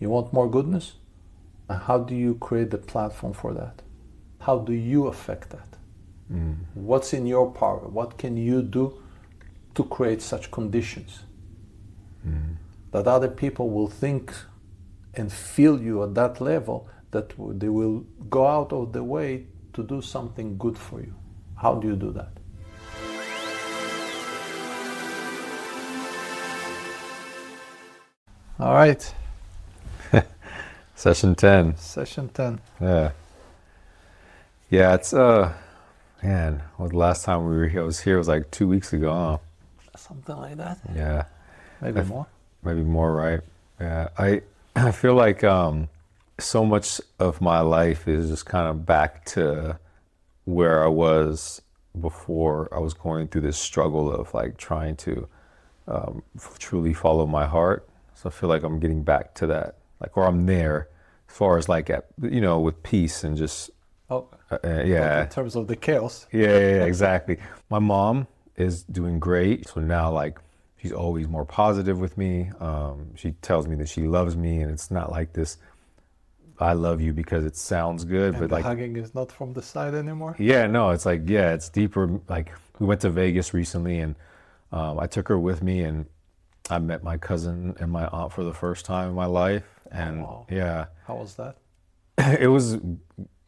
You want more goodness? How do you create the platform for that? How do you affect that? What's in your power? What can you do to create such conditions that other people will think and feel you at that level, that they will go out of the way to do something good for you? How do you do that? All right, Session 10. session 10. Yeah. Yeah, it's man, well, the last time we were here, I was here was like 2 weeks ago, huh? Something like that. Yeah. Maybe more. Maybe more, right? Yeah. I feel like so much of my life is just kind of back to where I was before I was going through this struggle of like trying to truly follow my heart. So I feel like I'm getting back to that, like, or I'm there as far as like, with peace and just, Oh, yeah. in terms of the chaos. Yeah, exactly. My mom is doing great. So now, like, she's always more positive with me. She tells me that she loves me, and it's not like this, I love you because it sounds good, And but the like, hugging is not from the side anymore. yeah, no, it's like, yeah, it's deeper. Like, we went to Vegas recently, and I took her with me, and I met my cousin and my aunt for the first time in my life. And Wow. yeah, How was that? it was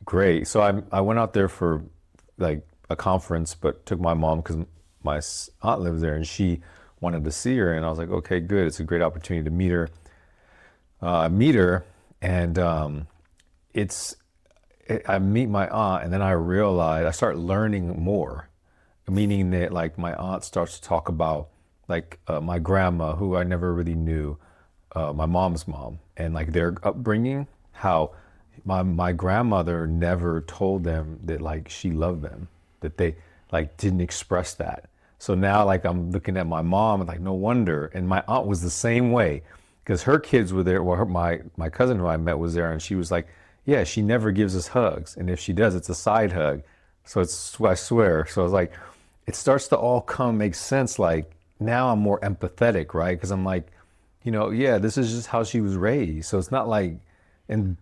great. So I went out there for like a conference, but took my mom because my aunt lives there and she wanted to see her. And I was like, okay, good. It's a great opportunity to meet her. And it's I meet my aunt, and then I realize I start learning more, meaning that like my aunt starts to talk about like my grandma, who I never really knew, my mom's mom, and like their upbringing, how my grandmother never told them that like she loved them, that they like didn't express that. So now like I'm looking at my mom and like no wonder, and my aunt was the same way because her kids were there. Well, my cousin who I met was there, and she was like, yeah, she never gives us hugs, and if she does, it's a side hug. So it's, I swear. So I was like, it starts to all come make sense. Like now I'm more empathetic, right? Because I'm like, yeah, this is just how she was raised. So it's not like, and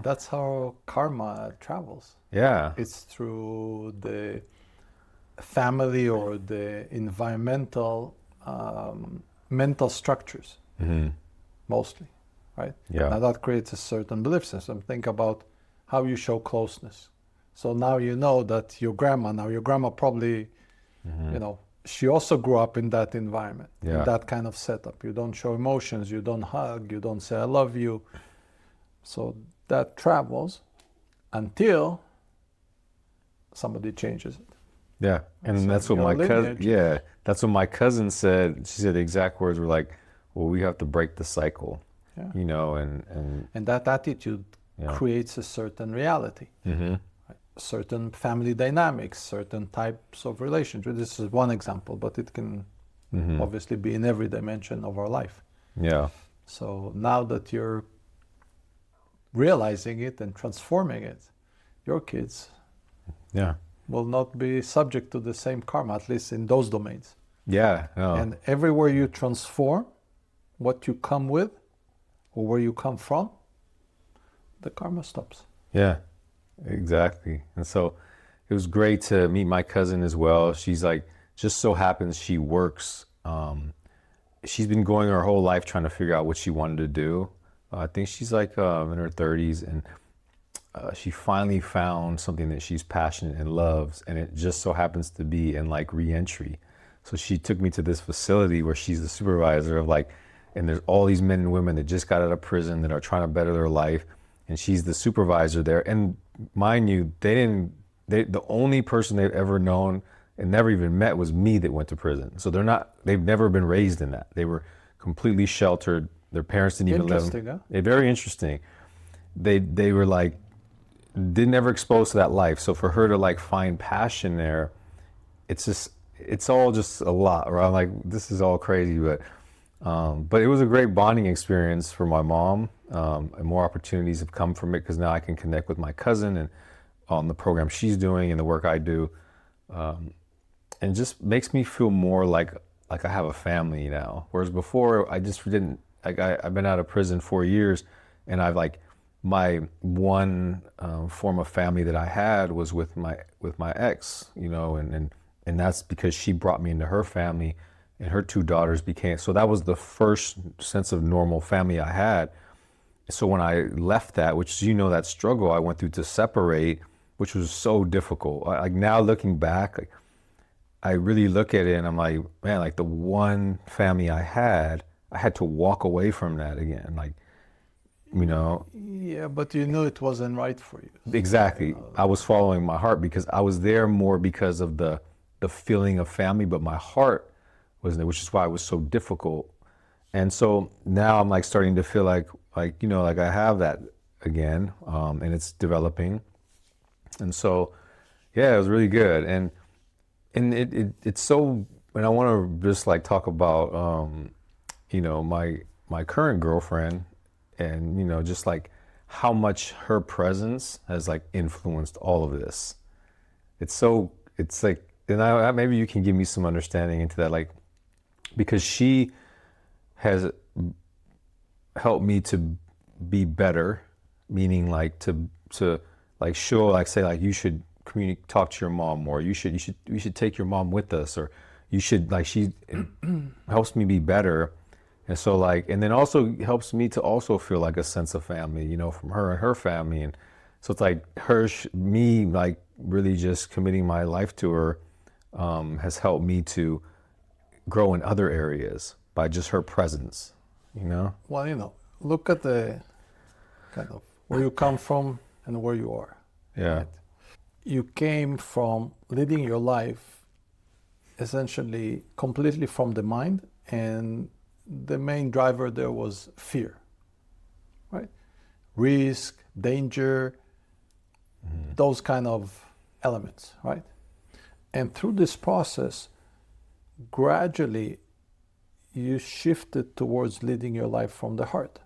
That's how karma travels. yeah, It's through the family or the environmental mental structures, mostly, right? yeah, Now that creates a certain belief system. Think about how you show closeness. So now you know that your grandma probably, she also grew up in that environment, in yeah, that kind of setup. You don't show emotions, you don't hug, you don't say I love you. So that travels until somebody changes it. yeah. And So that's what your my cousin, lineage, yeah, that's what my cousin said. She said the exact words were like, well, we have to break the cycle, yeah. and And that attitude yeah, creates a certain reality, right? Certain family dynamics, certain types of relationships. This is one example, but it can obviously be in every dimension of our life. yeah, So now that you're realizing it and transforming it, your kids yeah, will not be subject to the same karma, at least in those domains. yeah, no, And everywhere you transform what you come with or where you come from, the karma stops. yeah, exactly. And so it was great to meet my cousin as well. She's like, just so happens she works. She's been going her whole life trying to figure out what she wanted to do. I think she's like in her 30s, and she finally found something that she's passionate and loves, and it just so happens to be in like reentry. So she took me to this facility where she's the supervisor of like, and there's all these men and women that just got out of prison that are trying to better their life, and she's the supervisor there. And mind you, the only person they've ever known and never even met was me that went to prison. So they've never been raised in that. They were completely sheltered. Their parents didn't even let them. Interesting, huh? Very interesting. They were like, didn't ever exposed to that life. So for her to like find passion there, it's all just a lot, right? I'm like, this is all crazy, but it was a great bonding experience for my mom, and more opportunities have come from it because now I can connect with my cousin and on the program she's doing and the work I do, and just makes me feel more like I have a family now. Whereas before I just didn't. Like I've been out of prison 4 years, And I've like my one form of family that I had was with my ex, you know, and that's because she brought me into her family, and her two daughters became, so that was the first sense of normal family I had. So when I left that, which, you know, that struggle I went through to separate, which was so difficult. Like now looking back, like, I really look at it and I'm like, man, like the one family I had to walk away from that again. Like, you know, Yeah, but you knew it wasn't right for you. So, exactly. I was following my heart because I was there more because of the feeling of family, but my heart wasn't there, which is why it was so difficult. And so now I'm like starting to feel like, you know, like I have that again, and it's developing. And so, yeah, it was really good. And it's so, and I want to just like talk about, you know, my current girlfriend, and, you know, just like how much her presence has like influenced all of this. It's like, and maybe you can give me some understanding into that, like, because she has helped me to be better, meaning like to like show, like say like you should talk to your mom more. You should take your mom with us, or you should like, she helps me be better. And so like, and then also helps me to also feel like a sense of family, you know, from her and her family. And so it's like me like really just committing my life to her has helped me to grow in other areas by just her presence, you know? well, you know, look at the kind of where you come from and where you are. Yeah. Right? You came from leading your life essentially completely from the mind, and the main driver there was fear, right? Risk, danger, those kind of elements, right? And through this process, gradually you shifted towards leading your life from the heart.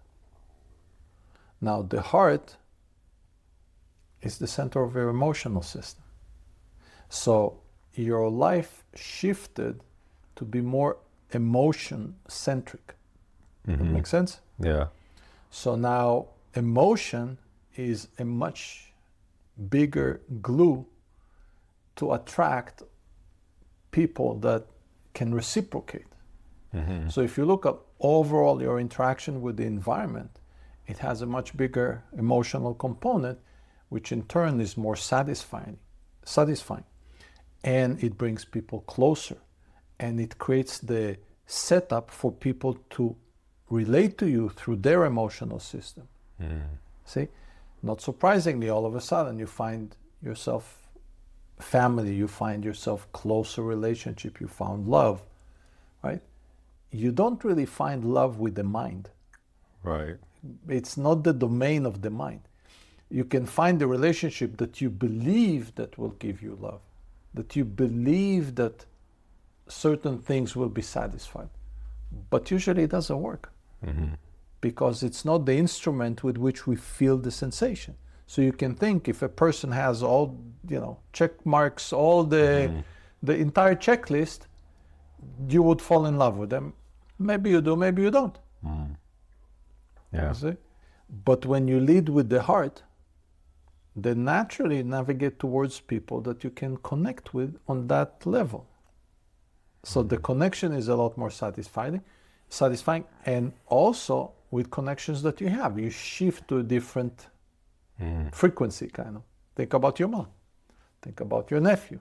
Now, the heart is the center of your emotional system. So your life shifted to be more emotion centric. That makes sense? Yeah. So now emotion is a much bigger glue to attract people that can reciprocate. So if you look at overall your interaction with the environment, it has a much bigger emotional component, which in turn is more satisfying, and it brings people closer, and it creates the setup for people to relate to you through their emotional system. See, not surprisingly, all of a sudden you find yourself family, you find yourself closer relationship, you found love, right? You don't really find love with the mind. Right. It's not the domain of the mind. You can find the relationship that you believe that will give you love, that you believe that certain things will be satisfied. But usually it doesn't work because it's not the instrument with which we feel the sensation. So you can think if a person has all, you know, check marks, all the entire checklist, you would fall in love with them. Maybe you do, maybe you don't. Yeah. You see? But when you lead with the heart, then naturally navigate towards people that you can connect with on that level. So the connection is a lot more satisfying, and also with connections that you have, you shift to a different frequency, kind of. Think about your mom. Think about your nephew.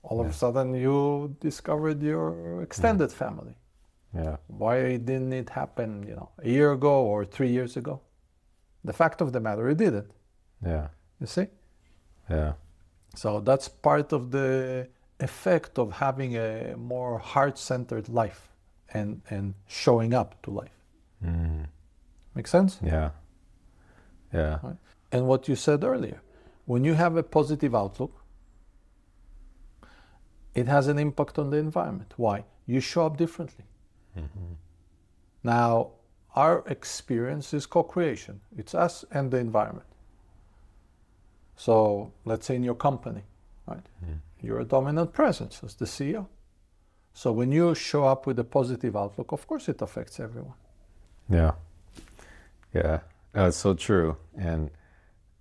All of a sudden you discovered your extended family. Yeah. Why didn't it happen, you know, a year ago or 3 years ago? The fact of the matter, it didn't. Yeah. You see? Yeah. So that's part of the effect of having a more heart-centered life and showing up to life. Make sense? Yeah. Yeah. Right? And what you said earlier, when you have a positive outlook, it has an impact on the environment. Why? You show up differently. Now, our experience is co-creation. It's us and the environment. So let's say in your company, right? You're a dominant presence as the CEO. So when you show up with a positive outlook, of course it affects everyone. Yeah. Yeah. It's so true. And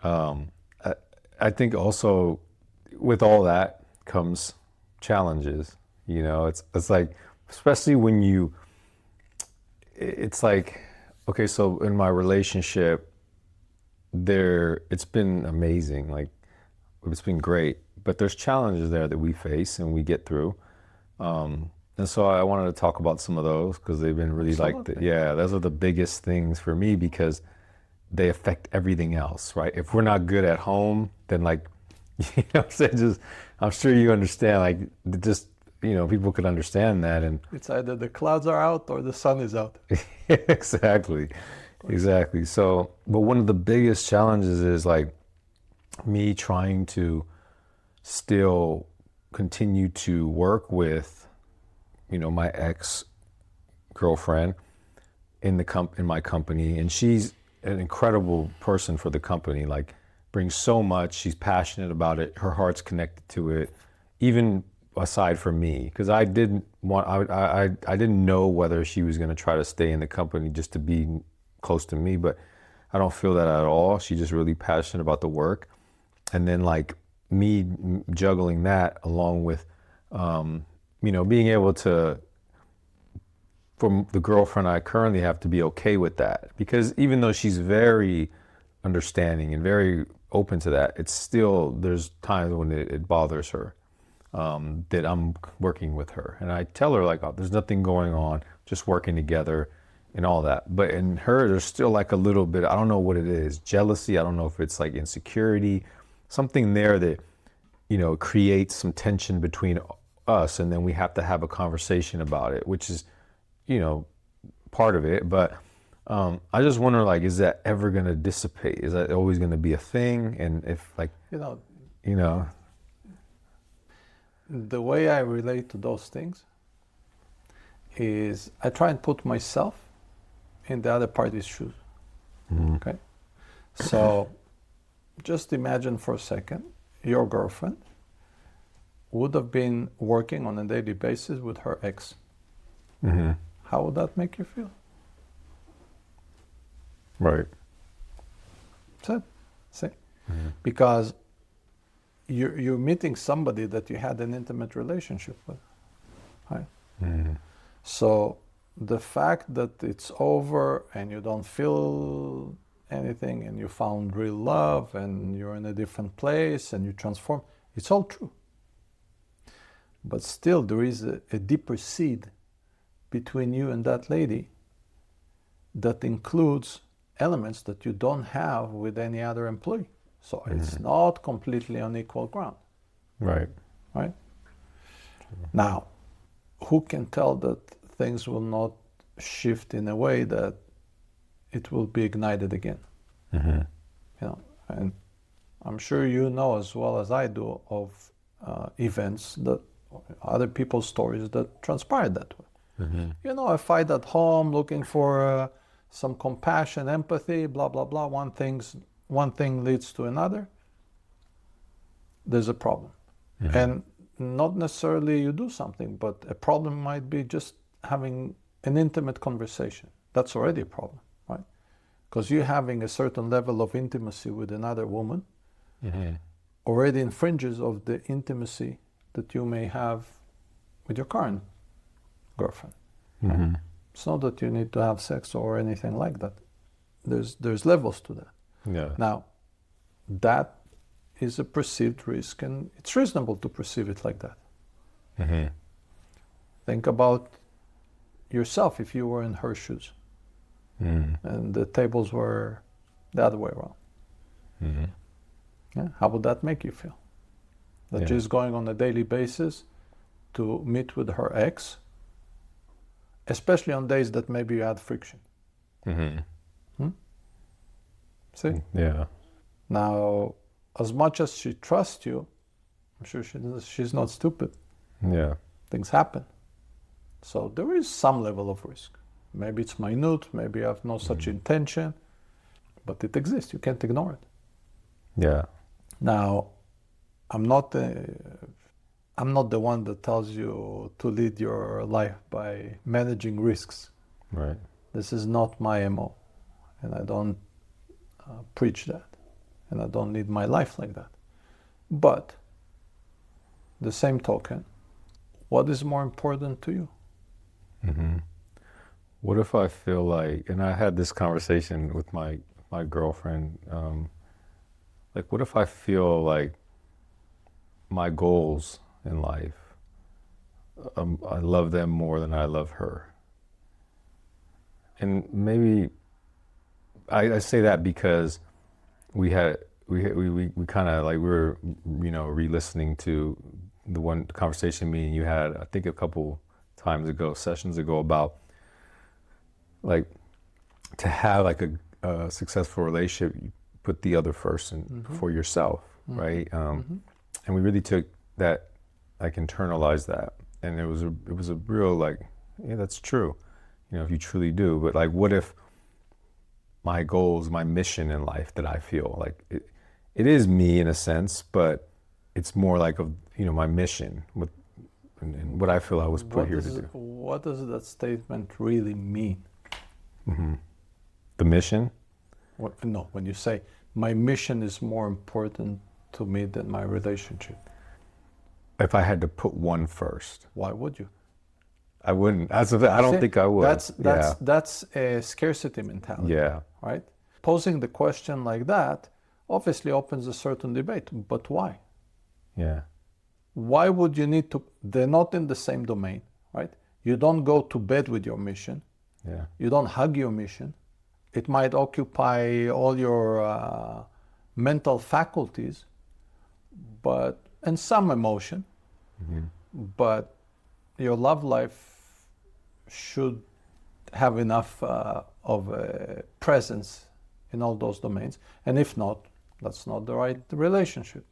um, I, I think also with all that comes challenges. You know, it's like, especially when it's like, okay, so in my relationship, it's been amazing. Like, it's been great, but there's challenges there that we face and we get through. And so I wanted to talk about some of those because they've been really Absolutely. yeah, those are the biggest things for me because they affect everything else, right? If we're not good at home, then like, you know what I'm saying? Just, I'm sure you understand, like, just, people could understand that. And It's either the clouds are out or the sun is out. exactly, exactly. So, but one of the biggest challenges is like me trying to still continue to work with, my ex girlfriend in my company, and she's an incredible person for the company. Like, brings so much. She's passionate about it. Her heart's connected to it, even aside from me, because I didn't know whether she was going to try to stay in the company just to be close to me, but I don't feel that at all. She's just really passionate about the work, and then like me juggling that along with, being able to for the girlfriend I currently have to be okay with that. Because even though she's very understanding and very open to that, it's still, there's times when it bothers her, that I'm working with her. And I tell her, like, oh, there's nothing going on, just working together and all that. But in her, there's still like a little bit, I don't know what it is, jealousy. I don't know if it's like insecurity, something there that, creates some tension between us. And then we have to have a conversation about it, which is, you know, part of it. But I just wonder, like, is that ever going to dissipate? Is that always going to be a thing? And if, like, You know, you know, the way I relate to those things is I try and put myself in the other party's shoes. Okay? So just imagine for a second your girlfriend would have been working on a daily basis with her ex. How would that make you feel? right. That's it. See? Because you're meeting somebody that you had an intimate relationship with. Right? So the fact that it's over and you don't feel anything and you found real love and you're in a different place and you transform, it's all true. But still there is a deeper seed between you and that lady that includes elements that you don't have with any other employee. So it's not completely on equal ground, Right. right? Now, who can tell that things will not shift in a way that it will be ignited again? You know, and I'm sure you know as well as I do of events that other people's stories that transpired that way. You know, a fight at home, looking for some compassion, empathy, blah blah blah. One thing leads to another. There's a problem, and not necessarily you do something, but a problem might be just having an intimate conversation. That's already a problem, right? Because you having a certain level of intimacy with another woman already infringes of the intimacy that you may have with your current girlfriend. It's not that you need to have sex or anything like that. There's levels to that. Yeah. Now, that is a perceived risk, and it's reasonable to perceive it like that. Think about yourself if you were in her shoes and the tables were the other way around. Yeah? How would that make you feel? That she's going on a daily basis to meet with her ex, especially on days that maybe you had friction. See? Yeah. Now, as much as she trusts you, I'm sure she's not stupid. Yeah. Things happen. So there is some level of risk. Maybe it's minute, maybe you have no such intention, but it exists. You can't ignore it. Yeah. Now, I'm not the one that tells you to lead your life by managing risks. Right. This is not my MO, and I don't preach that, and I don't need my life like that. But the same token, what is more important to you? Mm-hmm. What if I feel like, and I had this conversation with my girlfriend, like what if I feel like my goals in life, I love them more than I love her? And maybe I say that because we kind of like, we were, re-listening to the one conversation me and you had, I think a couple sessions ago, about like to have like a successful relationship, you put the other person for yourself, right? And we really took that, like internalized that, and it was a real like, yeah, that's true, if you truly do. But like, what if my goals, my mission in life, that I feel like it is me in a sense, but it's more like my mission and what I feel I was put here to do. What does that statement really mean? The mission? When you say my mission is more important to me than my relationship. If I had to put one first. Why would you? I wouldn't. I don't think I would. That's a scarcity mentality. Yeah. Right? Posing the question like that obviously opens a certain debate. But why? Yeah. Why would you need to? They're not in the same domain, right? You don't go to bed with your mission. Yeah. You don't hug your mission. It might occupy all your mental faculties, and some emotion, but your love life should have enough of a presence in all those domains. And if not, that's not the right relationship.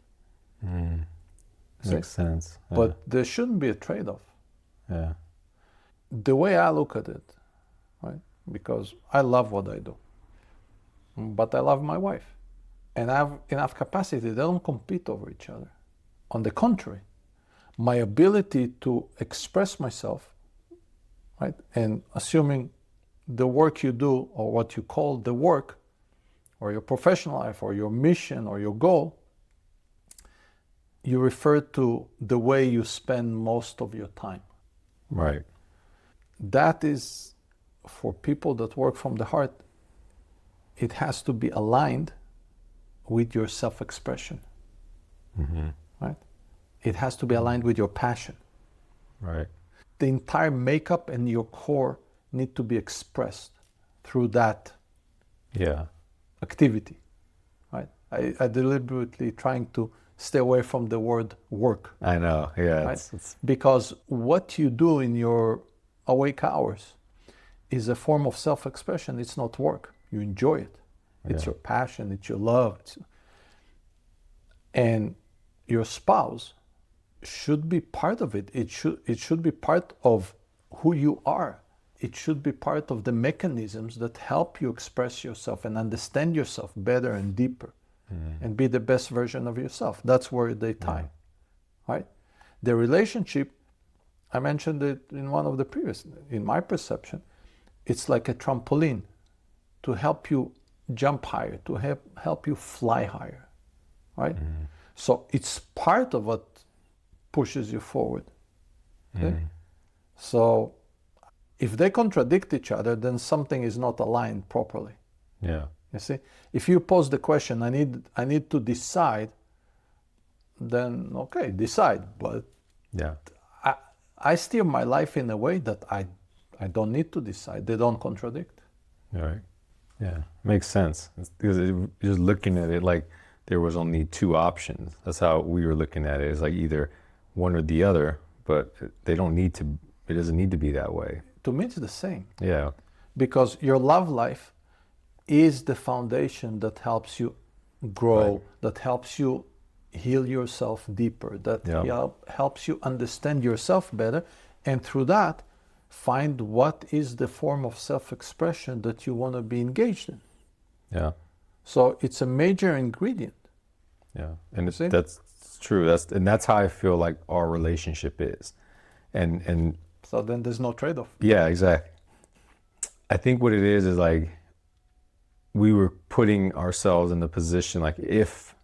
Makes sense. Yeah. But there shouldn't be a trade-off. Yeah. The way I look at it, right? Because I love what I do, but I love my wife, and I have enough capacity. They don't compete over each other. On the contrary, my ability to express myself, right, and assuming the work you do, or what you call the work, or your professional life, or your mission, or your goal, you refer to the way you spend most of your time. Right. That is, for people that work from the heart, it has to be aligned with your self-expression. Right? It has to be aligned with your passion. Right. The entire makeup and your core need to be expressed through that activity. Right? I deliberately trying to stay away from the word work. I know. Yeah. Right? Because what you do in your awake hours is a form of self-expression. It's not work. You enjoy it. It's your passion. It's your love. And your spouse should be part of it. It should be part of who you are. It should be part of the mechanisms that help you express yourself and understand yourself better and deeper, and be the best version of yourself. That's where they tie, right? The relationship, I mentioned it in one of the previous, in my perception, it's like a trampoline to help you jump higher, to help you fly higher, right? So it's part of what pushes you forward. Okay? So if they contradict each other, then something is not aligned properly. Yeah. You see, if you pose the question, I need to decide, then okay, decide. But I steer my life in a way that I don't need to decide. They don't contradict. Right. Yeah. Makes sense. Because just looking at it like there was only two options. That's how we were looking at it. It's like either one or the other, but they don't need to. It doesn't need to be that way. To me, it's the same. Yeah. Because your love life is the foundation that helps you grow, that helps you heal yourself deeper, that helps you understand yourself better, and through that, find what is the form of self-expression that you want to be engaged in. Yeah. So it's a major ingredient. Yeah, and that's true. That's how I feel like our relationship is, and so then there's no trade-off. Yeah, exactly. I think what it is like we were putting ourselves in the position, like if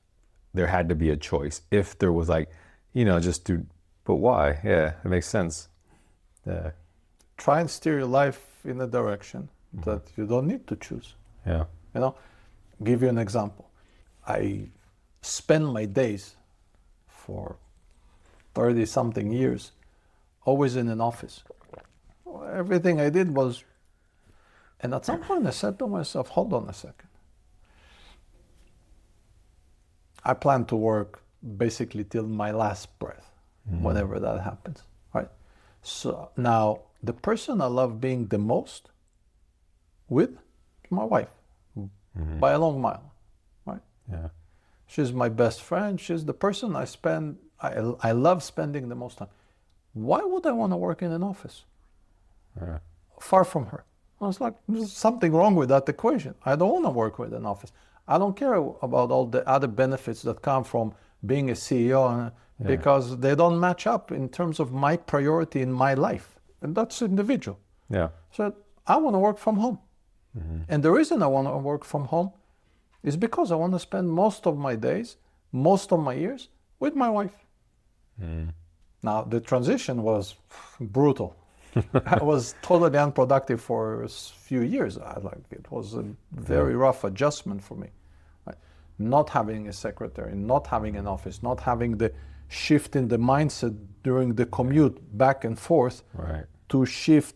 there had to be a choice, if there was like, just do, but why? Yeah, it makes sense. Yeah. Try and steer your life in a direction that you don't need to choose. Yeah. Give you an example. I spend my days for 30 something years always in an office. Everything I did was, and at some point I said to myself, hold on a second. I plan to work basically till my last breath, whenever that happens, right? So now the person I love being the most with, my wife, by a long mile, right? Yeah. She's my best friend. She's the person I love spending the most time. Why would I want to work in an office? Yeah. Far from her. I was like, there's something wrong with that equation. I don't want to work with an office. I don't care about all the other benefits that come from being a CEO because they don't match up in terms of my priority in my life. And that's individual. Yeah. So I want to work from home. And the reason I want to work from home is because I want to spend most of my days, most of my years with my wife. Now, the transition was brutal. I was totally unproductive for a few years. It was a very rough adjustment for me. Right? Not having a secretary, not having an office, not having the shift in the mindset during the commute back and forth Right. to shift.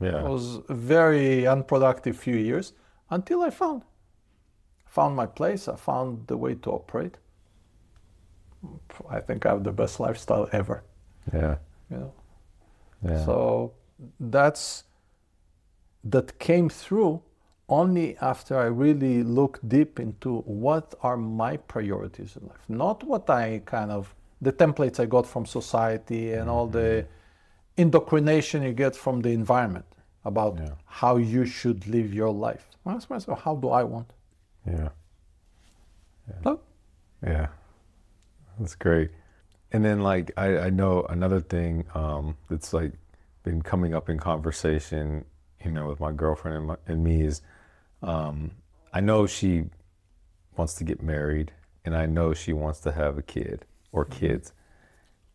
Yeah. It was a very unproductive few years until I found my place. I found the way to operate. I think I have the best lifestyle ever. Yeah. Yeah. So that came through only after I really looked deep into what are my priorities in life, not what the templates I got from society and all the indoctrination you get from the environment about how you should live your life. I asked myself, how do I want? Yeah. Look. Yeah. That's great. And then like I know another thing that's like been coming up in conversation, with my girlfriend and me is I know she wants to get married and I know she wants to have a kid or kids.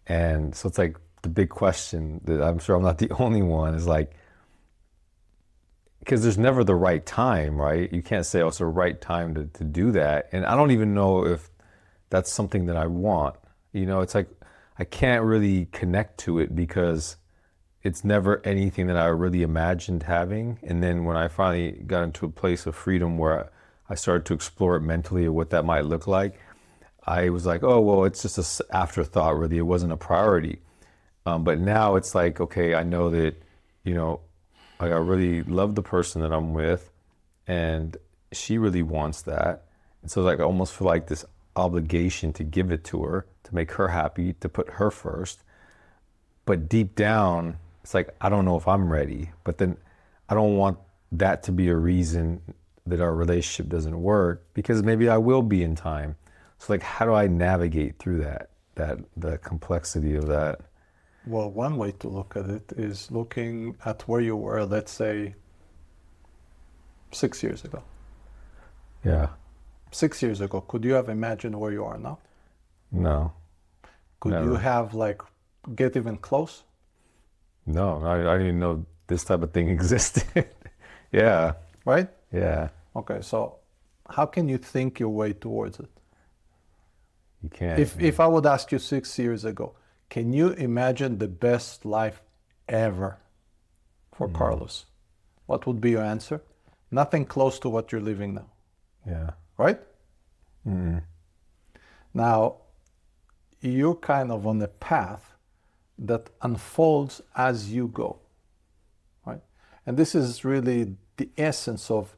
And so it's like the big question that I'm sure I'm not the only one is like, because there's never the right time, right? You can't say, oh, it's the right time to do that. And I don't even know if that's something that I want. It's like I can't really connect to it because it's never anything that I really imagined having. And then when I finally got into a place of freedom where I started to explore it mentally or what that might look like, I was like, oh, well, it's just an afterthought, really. It wasn't a priority. But now it's like, okay, I know that, I really love the person that I'm with and she really wants that. And so like I almost feel like this obligation to give it to her, to make her happy, to put her first. But deep down, it's like, I don't know if I'm ready. But then I don't want that to be a reason that our relationship doesn't work because maybe I will be in time. So like, how do I navigate through the complexity of that? Well, one way to look at it is looking at where you were, let's say, 6 years ago. Yeah. 6 years ago, could you have imagined where you are now? No. Could Never. you have get even close? No, I didn't even know this type of thing existed. Yeah. Right? Yeah. Okay, so how can you think your way towards it? You can't. If I would ask you 6 years ago, can you imagine the best life ever for Carlos? What would be your answer? Nothing close to what you're living now. Yeah. Right? Now, you're kind of on a path that unfolds as you go. Right? And this is really the essence of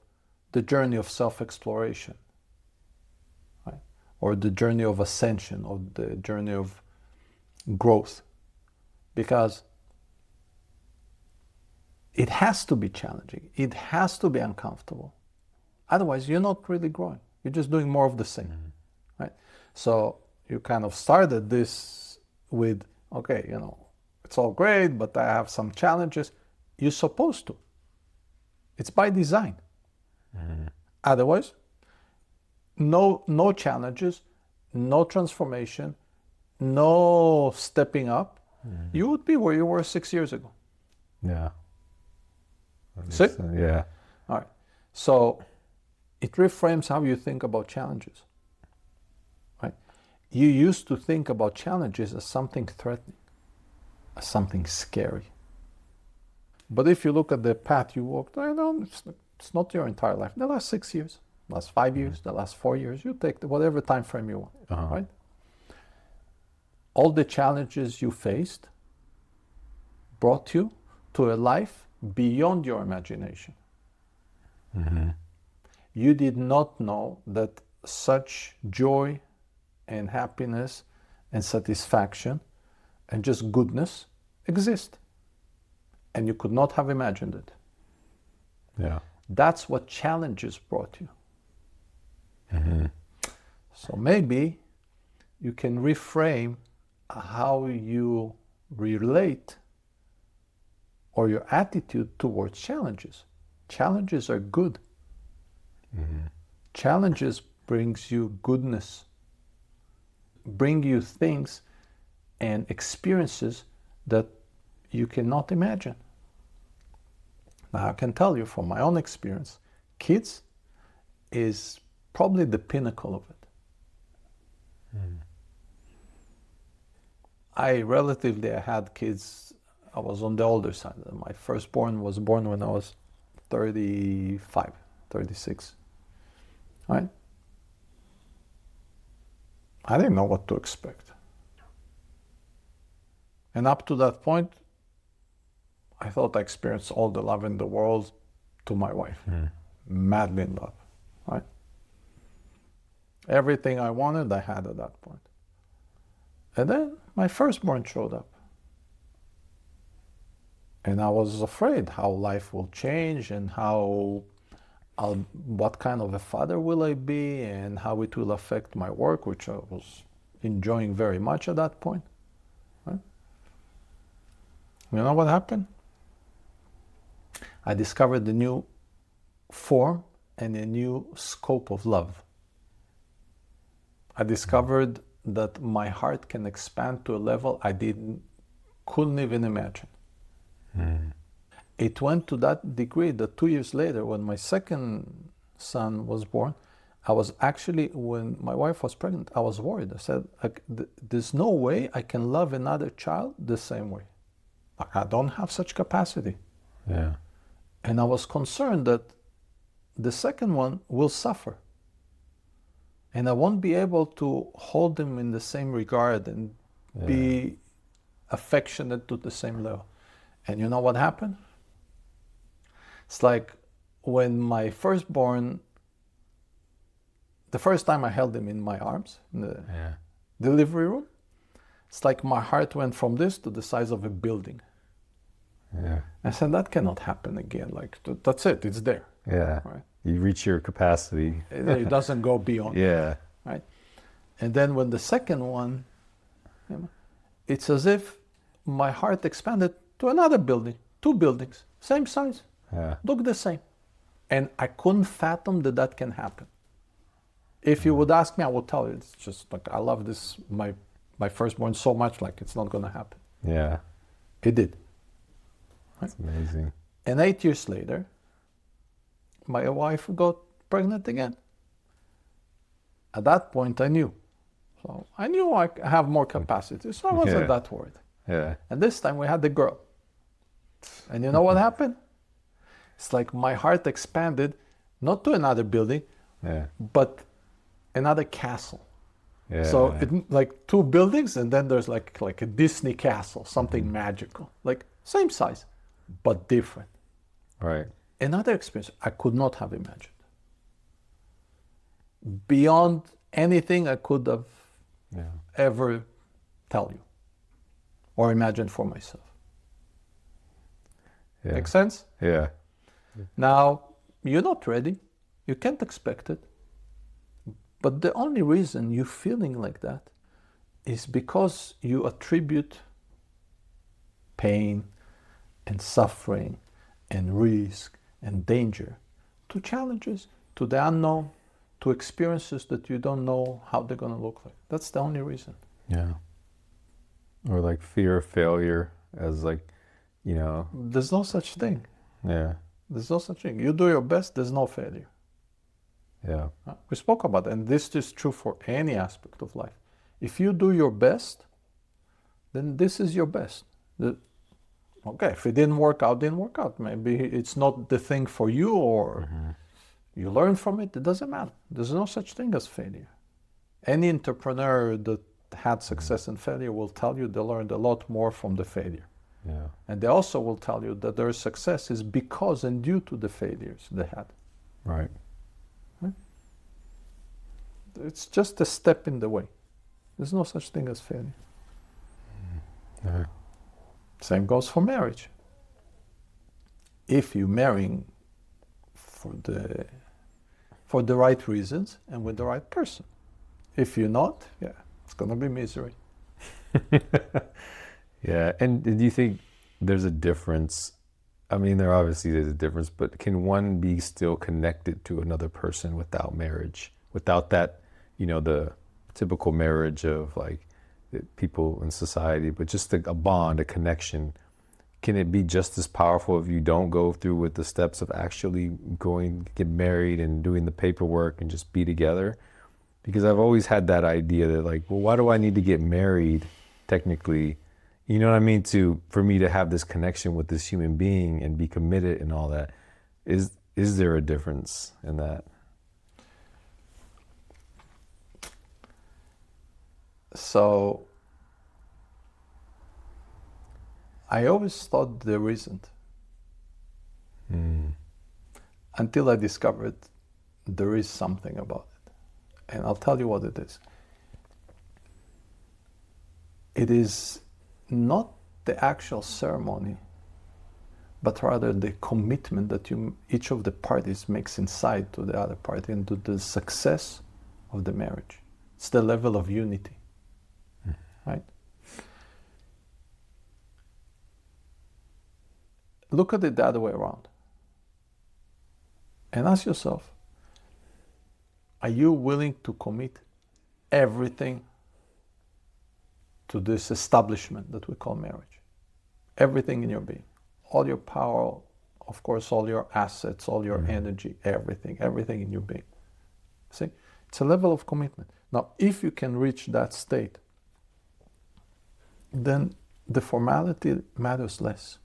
the journey of self-exploration. Right? Or the journey of ascension, or the journey of growth, because it has to be challenging. It has to be uncomfortable. Otherwise, you're not really growing. You're just doing more of the same, right? So you kind of started this with, okay, it's all great, but I have some challenges. You're supposed to. It's by design. Otherwise, no challenges, no transformation, no stepping up. You would be where you were 6 years ago. Yeah. See? Yeah. All right. So it reframes how you think about challenges. Right? You used to think about challenges as something threatening, as something scary. But if you look at the path you walked, it's not your entire life. The last 6 years, last 5 years, the last 4 years, you take whatever time frame you want, right? All the challenges you faced brought you to a life beyond your imagination. You did not know that such joy and happiness and satisfaction and just goodness exist. And you could not have imagined it. Yeah. That's what challenges brought you. So maybe you can reframe how you relate or your attitude towards challenges. Challenges are good. Challenges brings you goodness, bring you things and experiences that you cannot imagine. Now I can tell you from my own experience, kids is probably the pinnacle of it. I had kids, I was on the older side. My firstborn was born when I was 35, 36, right? I didn't know what to expect. And up to that point, I thought I experienced all the love in the world to my wife. Madly in love, right? Everything I wanted, I had at that point. And then my firstborn showed up. And I was afraid how life will change and what kind of a father will I be and how it will affect my work, which I was enjoying very much at that point. Right? You know what happened? I discovered a new form and a new scope of love. I discovered that my heart can expand to a level I couldn't even imagine. It went to that degree that 2 years later, when my second son was born, when my wife was pregnant, I was worried. I said, there's no way I can love another child the same way. I don't have such capacity. Yeah. And I was concerned that the second one will suffer. And I won't be able to hold him in the same regard and be affectionate to the same level. And you know what happened? It's like when my firstborn, the first time I held him in my arms in the delivery room, it's like my heart went from this to the size of a building. Yeah. I said, that cannot happen again. Like, that's it, it's there. Yeah. Right? You reach your capacity. It doesn't go beyond. Yeah. Right? And then when the second one, it's as if my heart expanded to another building, 2 buildings, same size, look the same. And I couldn't fathom that can happen. If you would ask me, I would tell you, it's just like, I love this, my firstborn so much, like it's not going to happen. Yeah. It did. That's amazing. And 8 years later, my wife got pregnant again. At that point, I knew. So I knew I have more capacity, so I wasn't that worried. Yeah. And this time we had the girl. And you know what happened? It's like my heart expanded, not to another building, but another castle. Yeah. So it, like 2 buildings, and then there's like a Disney castle, something magical. Like same size, but different. Right. Another experience I could not have imagined. Beyond anything I could have ever tell you or imagine for myself. Make sense? Yeah. Now, you're not ready. You can't expect it. But the only reason you're feeling like that is because you attribute pain and suffering and risk and danger to challenges, to the unknown, to experiences that you don't know how they're going to look like. That's the only reason. Yeah. Or like fear of failure as like, you know. There's no such thing. Yeah. There's no such thing. You do your best, there's no failure. Yeah. We spoke about it, and this is true for any aspect of life. If you do your best, then this is your best. Okay, if it didn't work out, didn't work out. Maybe it's not the thing for you, or you learn from it. It doesn't matter. There's no such thing as failure. Any entrepreneur that had success and failure will tell you they learned a lot more from the failure. Yeah. And they also will tell you that their success is because and due to the failures they had. Right. It's just a step in the way. There's no such thing as failure. Yeah. Same goes for marriage. If you're marrying for the right reasons and with the right person. If you're not, yeah, it's gonna be misery. Yeah. And do you think there's a difference? I mean, there obviously is a difference, but can one be still connected to another person without marriage? Without that, you know, the typical marriage of like people in society, but just a bond, a connection. Can it be just as powerful if you don't go through with the steps of actually going, get married and doing the paperwork and just be together? Because I've always had that idea that like, well, why do I need to get married technically? You know what I mean? For me to have this connection with this human being and be committed and all that. Is there a difference in that? So I always thought there isn't. Until I discovered there is something about it. And I'll tell you what it is. It is not the actual ceremony, but rather the commitment that each of the parties makes inside to the other party and to the success of the marriage. It's the level of unity, right? Look at it the other way around and ask yourself, are you willing to commit everything to this establishment that we call marriage? Everything in your being, all your power, of course, all your assets, all your energy, everything in your being. See, it's a level of commitment. Now, if you can reach that state, then the formality matters less.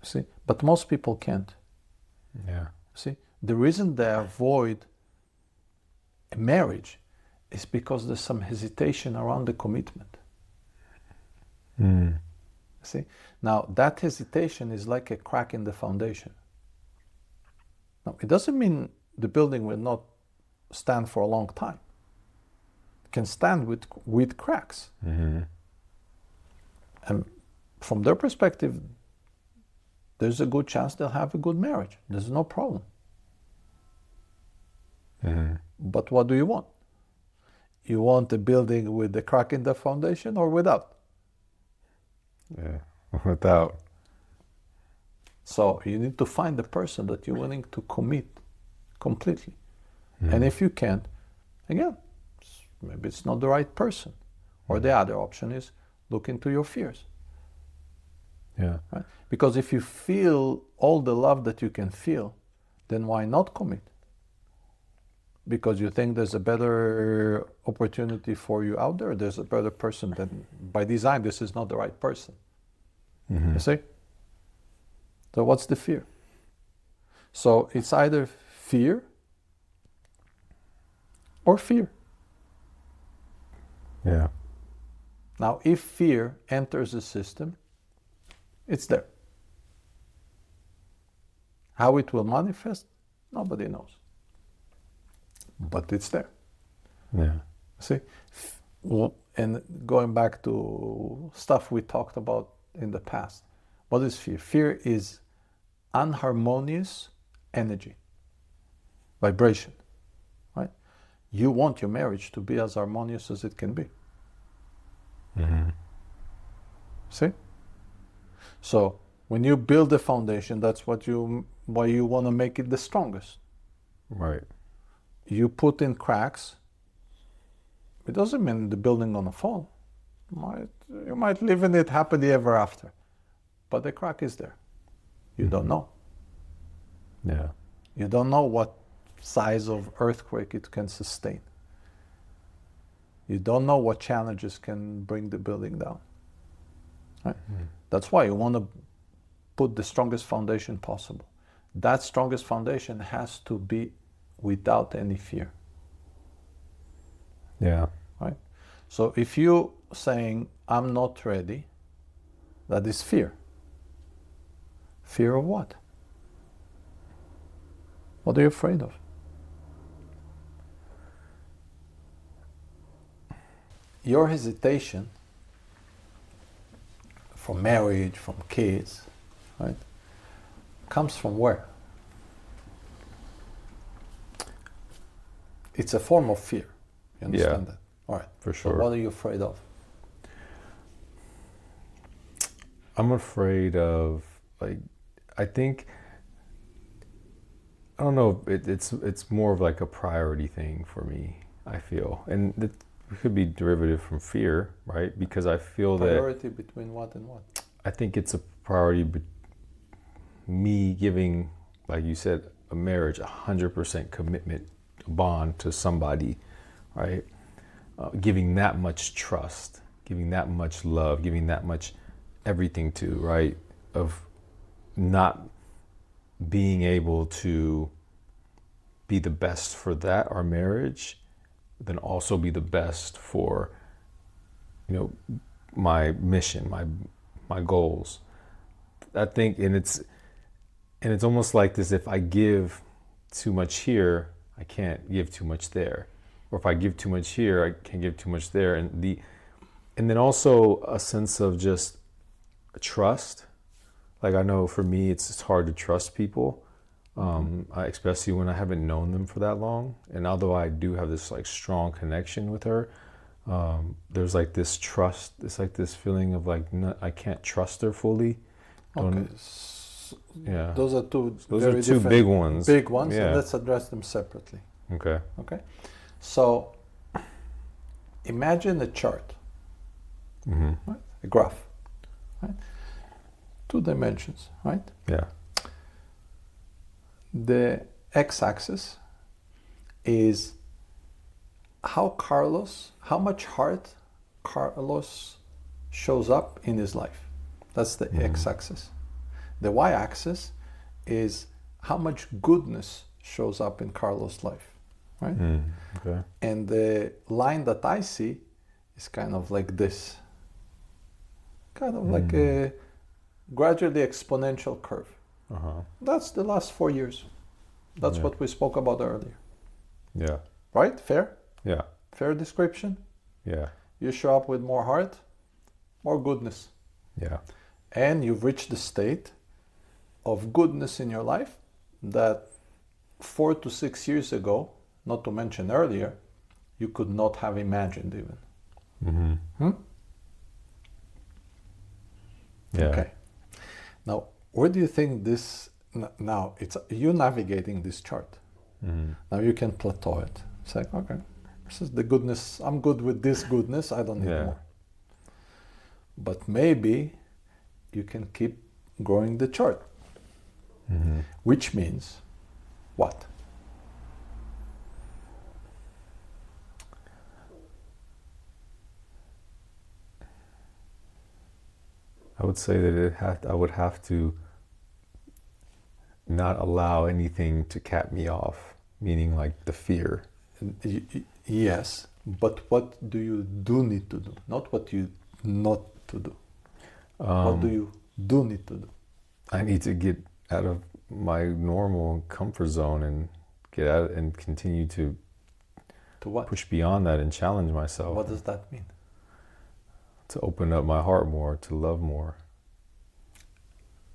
See, but most people can't. Yeah. See, the reason they avoid a marriage is because there's some hesitation around the commitment. See, now that hesitation is like a crack in the foundation. Now, it doesn't mean the building will not stand for a long time. It can stand with cracks. And from their perspective, there's a good chance they'll have a good marriage. There's no problem. But what do you want? You want a building with a crack in the foundation or without? Yeah, without. So you need to find the person that you're willing to commit completely. And if you can't, again, maybe it's not the right person. Or the other option is look into your fears. Yeah. Right? Because if you feel all the love that you can feel, then why not commit? Because you think there's a better opportunity for you out there, there's a better person, then by design this is not the right person. You see? So what's the fear? So it's either fear or fear. Yeah. Now, if fear enters the system, it's there. How it will manifest, nobody knows. But it's there. Yeah. See? And going back to stuff we talked about in the past, what is fear? Fear is unharmonious energy, vibration, right? You want your marriage to be as harmonious as it can be. See? So When you build a foundation, that's why you want to make it the strongest. Right. You put in cracks, it doesn't mean the building gonna fall. You might live in it happily ever after, but the crack is there. You don't know. Yeah. You don't know what size of earthquake it can sustain. You don't know what challenges can bring the building down. Right? That's why you want to put the strongest foundation possible. That strongest foundation has to be without any fear. Yeah. Right? So if you saying I'm not ready, that is fear. Fear of what? What are you afraid of? Your hesitation from marriage, from kids, right, comes from where? It's a form of fear. You understand that? All right. For So sure. what are you afraid of? I'm afraid of, like, I think, I don't know, it's more of like a priority thing for me, I feel. And it could be derivative from fear, right? Because I feel Priority between what and what? I think it's a priority, me giving, like you said, a marriage, 100% commitment, bond to somebody, right? Giving that much trust, giving that much love, giving that much everything to, right? Of not being able to be the best for that, our marriage, then also be the best for, my mission, my goals. I think, and it's almost like this: if I give too much here, I can't give too much there, or if I give too much here, I can't give too much there, and then also a sense of just trust. Like, I know for me, it's hard to trust people, especially when I haven't known them for that long. And although I do have this like strong connection with her, there's like this trust. It's like this feeling of like I can't trust her fully. Okay. Yeah. Those are two different big ones. Big ones, Yeah. and let's address them separately. Okay. Okay. So imagine a chart, right? A graph, right? 2 dimensions, right? Yeah. The x-axis is how much heart Carlos shows up in his life. That's the x-axis. The y-axis is how much goodness shows up in Carlos' life, right? Okay. And the line that I see is kind of like this, kind of like a gradually exponential curve. That's the last 4 years. That's what we spoke about earlier. Yeah. Right? Fair? Yeah. Fair description? Yeah. You show up with more heart, more goodness. Yeah. And you've reached the state of goodness in your life that 4 to 6 years ago, not to mention earlier, you could not have imagined even. Yeah. Okay. Now, where do you think this, now it's you navigating this chart. Now you can plateau it. It's like, okay, this is the goodness, I'm good with this goodness, I don't need more. But maybe you can keep growing the chart. Which means what? I would say that I would have to not allow anything to cap me off, meaning like the fear. Yes, but what do you do need to do? Not what you not to do. What do you do need to do? I need to get out of my normal comfort zone and get out and continue to what? push beyond that and challenge myself. What does that mean? To open up my heart more, to love more.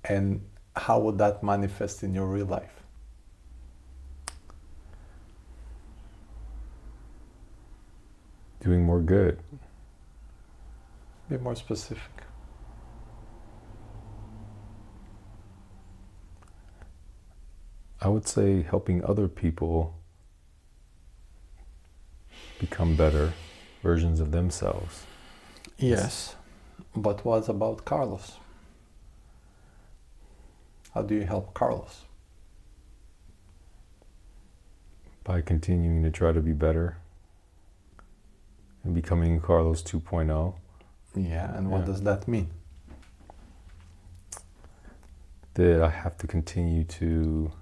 And how would that manifest in your real life? Doing more good. Be more specific. I would say helping other people become better versions of themselves. Yes, but what about Carlos? How do you help Carlos? By continuing to try to be better and becoming Carlos 2.0. Yeah, and what does that mean? That I have to continue to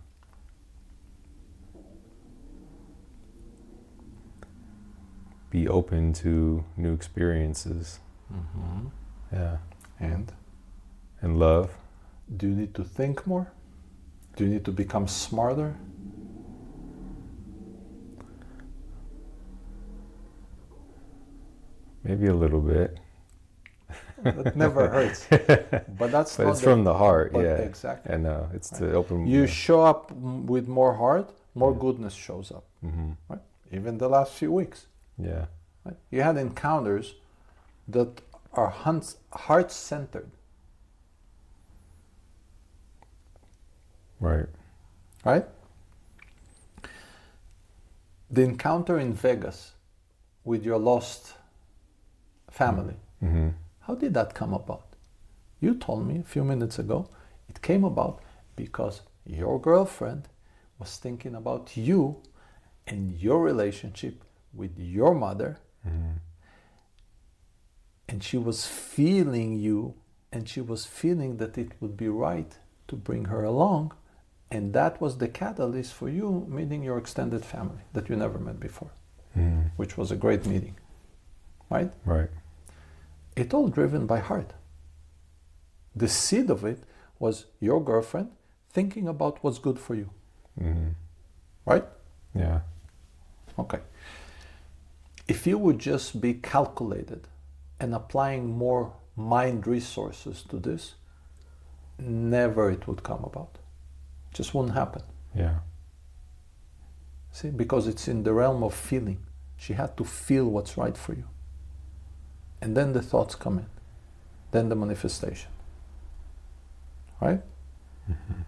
be open to new experiences. Mm-hmm. Yeah. And love. do you need to think more? Do you need to become smarter? Maybe a little bit. That never hurts. But that's But not it's from the heart, but yeah. Exactly. And it's to open. You show up with more heart, more goodness shows up. Mm-hmm. Right? Even the last few weeks. Yeah. Right? You had encounters that are heart-centered. Right. Right? The encounter in Vegas with your lost family. Mm-hmm. How did that come about? You told me a few minutes ago it came about because your girlfriend was thinking about you and your relationship with your mother, and she was feeling you, and she was feeling that it would be right to bring her along, and that was the catalyst for you meeting your extended family that you never met before, which was a great meeting, right? Right. It all driven by heart. The seed of it was your girlfriend thinking about what's good for you. Mm-hmm. Right? Yeah. Okay. If you would just be calculated and applying more mind resources to this, never it would come about. Just wouldn't happen. Yeah. See, because it's in the realm of feeling. She had to feel what's right for you. And then the thoughts come in. Then the manifestation. Right? Mm-hmm.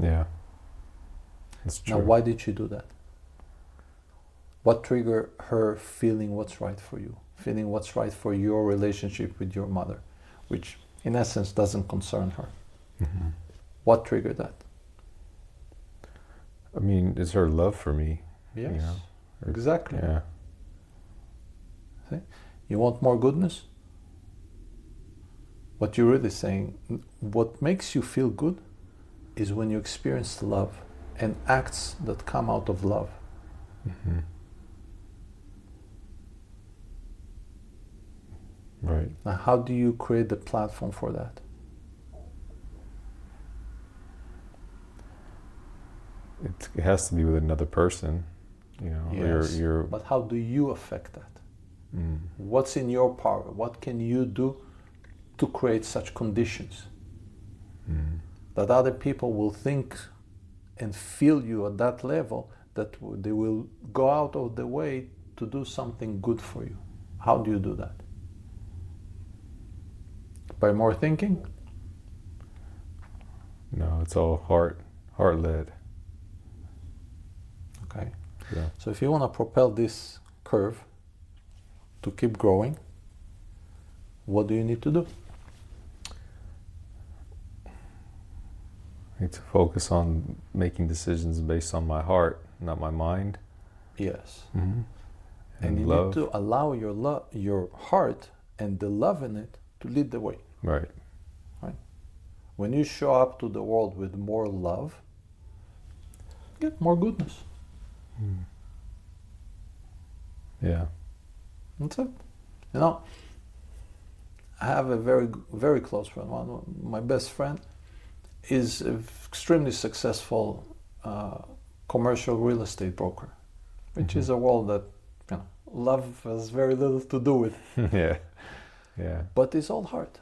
Yeah. That's true. Now, why did she do that? What triggered her feeling what's right for you? Feeling what's right for your relationship with your mother, which in essence doesn't concern her. Mm-hmm. What triggered that? I mean, it's her love for me. Yes, you know? exactly. Yeah. See? You want more goodness? What you're really saying, what makes you feel good is when you experience love and acts that come out of love. Mm-hmm. Right. Now, how do you create the platform for that? It has to be with another person, you know. Yes, You're but how do you affect that? mm. What's in your power? What can you do to create such conditions that other people will think and feel you at that level, that they will go out of the way to do something good for you? How do you do that? By more thinking? No, it's all heart-led. Okay. Yeah. So if you want to propel this curve to keep growing, what do you need to do? I need to focus on making decisions based on my heart, not my mind. Yes. Mm-hmm. And you love. need to allow your heart and the love in it to lead the way. Right. Right? When you show up to the world with more love, you get more goodness. Mm. Yeah. That's it. You know, I have a very, very close friend. My best friend is an extremely successful commercial real estate broker, which is a world that, you know, love has very little to do with. Yeah. Yeah. But it's all heart.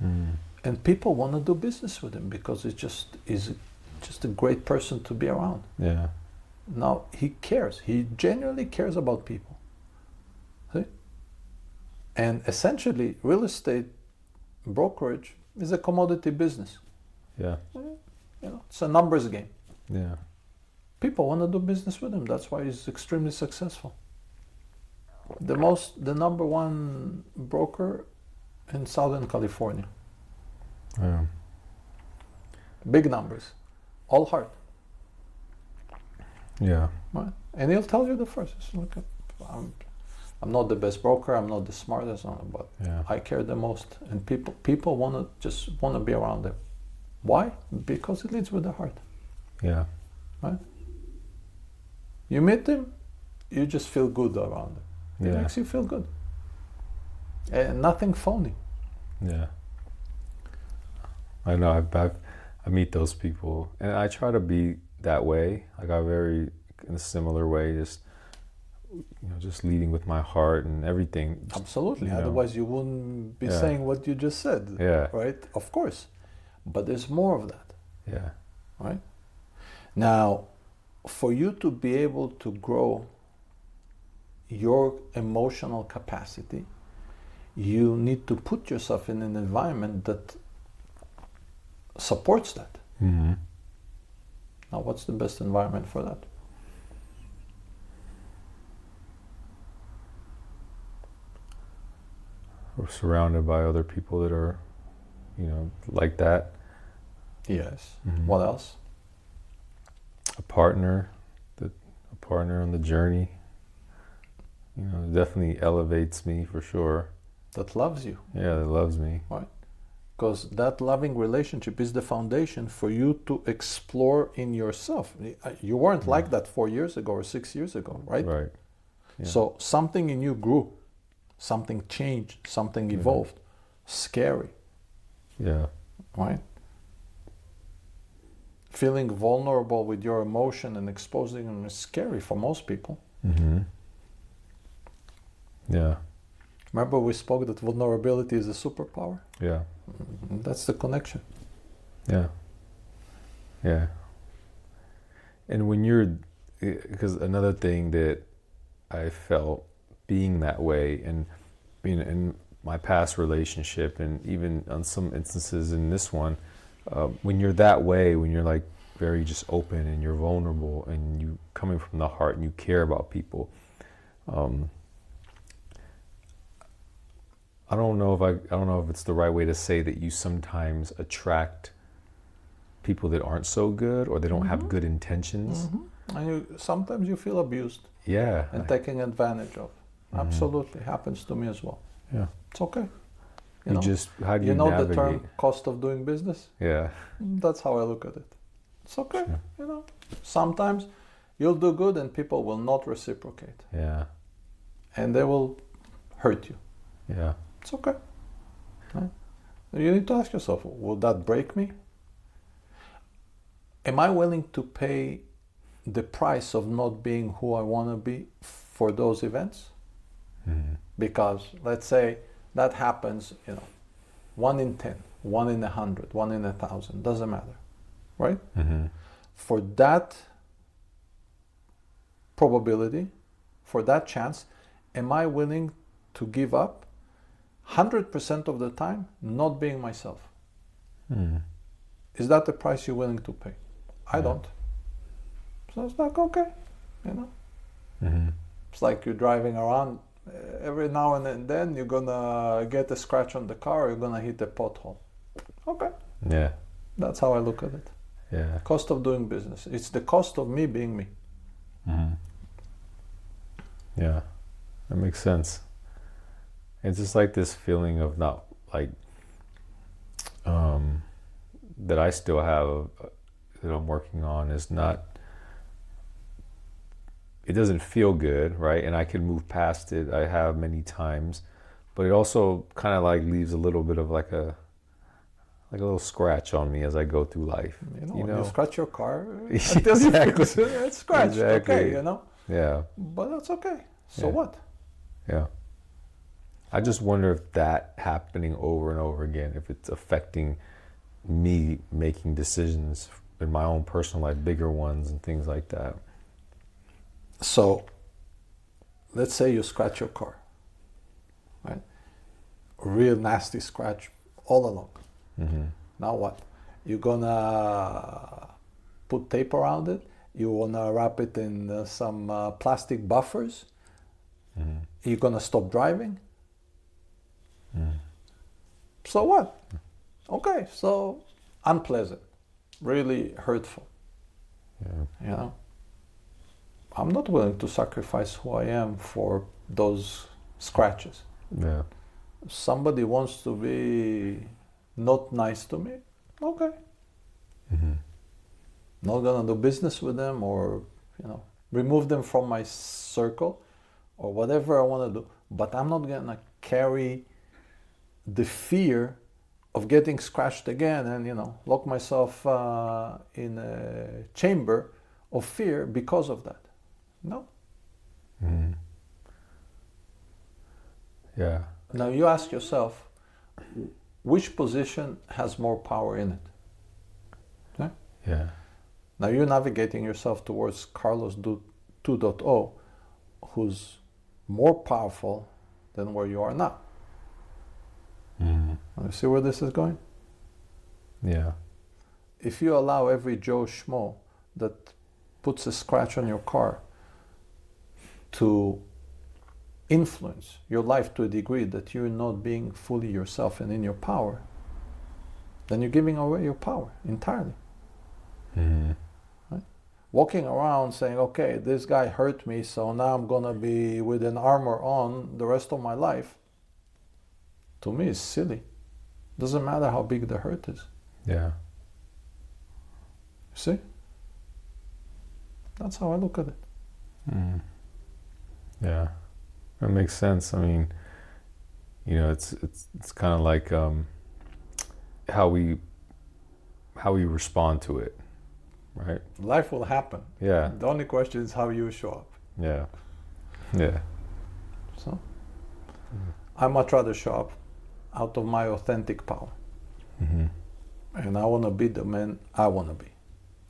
Mm. And people want to do business with him because it just is just a great person to be around. Yeah. Now, he cares. He genuinely cares about people. See? And essentially, real estate brokerage is a commodity business. Yeah. It's a numbers game. Yeah. People want to do business with him. That's why he's extremely successful. The number one broker in Southern California. Yeah. Big numbers, all hard. Yeah. Right? And he'll tell you the first. Look, I'm not the best broker. I'm not the smartest, but I care the most. And people want to be around him. Why? Because it leads with the heart. Yeah. Right? You meet him, you just feel good around him. It makes you feel good. And nothing phony. Yeah. I know. I meet those people, and I try to be that way. Like in a similar way, just leading with my heart and everything. Absolutely. Otherwise, you wouldn't be saying what you just said. Yeah. Right? Of course. But there's more of that. Yeah. Right? Now, for you to be able to grow your emotional capacity, you need to put yourself in an environment that supports that. Mm-hmm. Now, what's the best environment for that? We're surrounded by other people that are, like that. Yes. Mm-hmm. What else? A partner on the journey. Definitely elevates me for sure. That loves you. Yeah, that loves me. Right. Because that loving relationship is the foundation for you to explore in yourself. You weren't like that 4 years ago or 6 years ago, right? Right. Yeah. So something in you grew, something changed, something evolved. Scary. Yeah. Right? Feeling vulnerable with your emotion and exposing them is scary for most people. Mm-hmm. Yeah. Remember we spoke that vulnerability is a superpower? Yeah. That's the connection. Yeah. Yeah. And because another thing that I felt being that way and being in my past relationship and even on some instances in this one, when you're that way, when you're like very just open and you're vulnerable and you coming from the heart and you care about people, I don't know if it's the right way to say that you sometimes attract people that aren't so good or they don't have good intentions. Mm-hmm. And sometimes you feel abused. Yeah. And taken advantage of. Mm-hmm. Absolutely. Happens to me as well. Yeah. It's okay. How do you navigate? The term cost of doing business? Yeah. That's how I look at it. It's okay. Sure. Sometimes you'll do good and people will not reciprocate. Yeah. And they will hurt you. Yeah. It's okay. Right? You need to ask yourself, will that break me? Am I willing to pay the price of not being who I want to be for those events? Mm-hmm. Because let's say that happens, 1 in 10, 1 in 100, 1 in 1,000, doesn't matter, right? Mm-hmm. For that probability, for that chance, am I willing to give up 100% of the time not being myself? Mm. Is that the price you're willing to pay? I don't. So it's like, okay, Mm-hmm. It's like you're driving around, every now and then you're gonna get a scratch on the car, you're gonna hit a pothole. Okay. Yeah. That's how I look at it. Yeah. Cost of doing business. It's the cost of me being me. Mm-hmm. Yeah. That makes sense. It's just like this feeling of not like that I still have that I'm working on is not, it doesn't feel good, right? And I can move past it. I have many times, but it also kind of like leaves a little bit of like a little scratch on me as I go through life. When you scratch your car, exactly. It's scratched, Exactly. okay, Yeah. But that's okay. So what? Yeah. I just wonder if that happening over and over again, if it's affecting me making decisions in my own personal life, bigger ones and things like that. So, let's say you scratch your car, right? A real nasty scratch all along. Mm-hmm. Now what? You're gonna put tape around it. You wanna wrap it in some plastic buffers. You're gonna stop driving. So what? Okay, so unpleasant, really hurtful. Yeah. You know, I'm not willing to sacrifice who I am for those scratches. Yeah. Somebody wants to be not nice to me, okay. Not gonna do business with them, or remove them from my circle, or whatever I want to do. But I'm not gonna carry the fear of getting scratched again and lock myself in a chamber of fear because of that. No. Yeah. Now you ask yourself, which position has more power in it? Okay? Yeah. Now you're navigating yourself towards Carlos 2.0, who's more powerful than where you are now. You see where this is going? Yeah. If you allow every Joe Schmo that puts a scratch on your car to influence your life to a degree that you're not being fully yourself and in your power, then you're giving away your power entirely. Right? Walking around saying, okay, this guy hurt me, so now I'm gonna be with an armor on the rest of my life, to me is silly. Doesn't matter how big the hurt is. Yeah. See? That's how I look at it. Yeah. That makes sense. I mean, it's kind of like how we respond to it, right? Life will happen. Yeah. The only question is how you show up. Yeah. Yeah. So, I much rather show up out of my authentic power. And I want to be the man I want to be.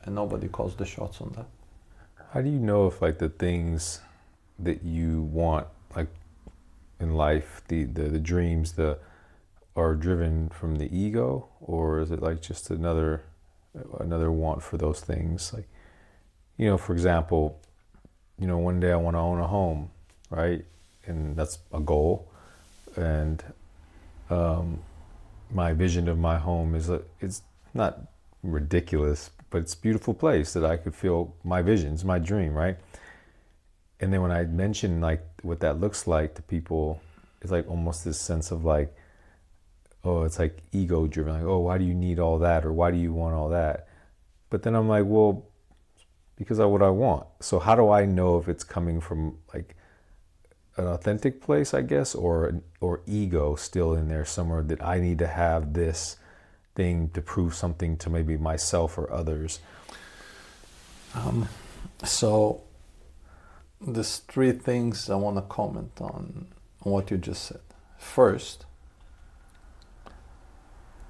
And nobody calls the shots on that. How do you know if like the things that you want, like in life, the dreams, are driven from the ego, or is it like just another want for those things? Like, for example, one day I want to own a home, right? And that's a goal. And my vision of my home is it's not ridiculous, but it's a beautiful place that I could feel my visions, my dream, right? And then when I mention like what that looks like to people, it's like almost this sense of like, oh, it's like ego driven. Like, oh, why do you need all that? Or why do you want all that? But then I'm like, well, because of what I want. So how do I know if it's coming from like an authentic place, I guess, or ego still in there somewhere that I need to have this thing to prove something to maybe myself or others? So there's three things I want to comment on what you just said. First,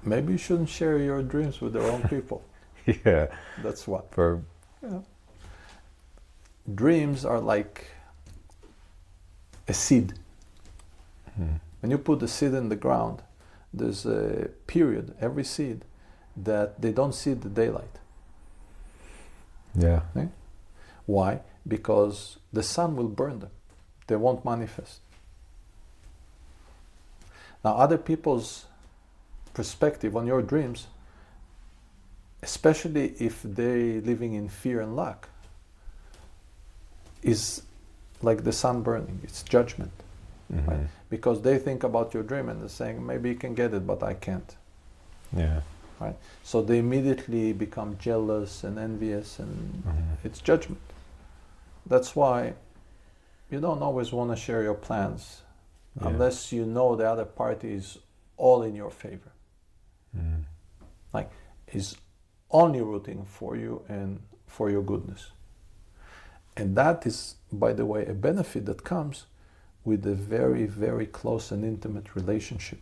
maybe you shouldn't share your dreams with the wrong people. Yeah. That's what. Yeah. Dreams are like a seed. When you put the seed in the ground, there's a period, every seed, that they don't see the daylight. Yeah. Okay? Why? Because the sun will burn them. They won't manifest. Now, other people's perspective on your dreams, especially if they're living in fear and lack, is like the sun burning. It's judgment. Right? Because they think about your dream and they're saying, maybe you can get it, but I can't. Yeah. Right? So they immediately become jealous and envious, and it's judgment. That's why you don't always want to share your plans unless you know the other party is all in your favor. Like, is only rooting for you and for your goodness. And that is, by the way, a benefit that comes with a very, very close and intimate relationship.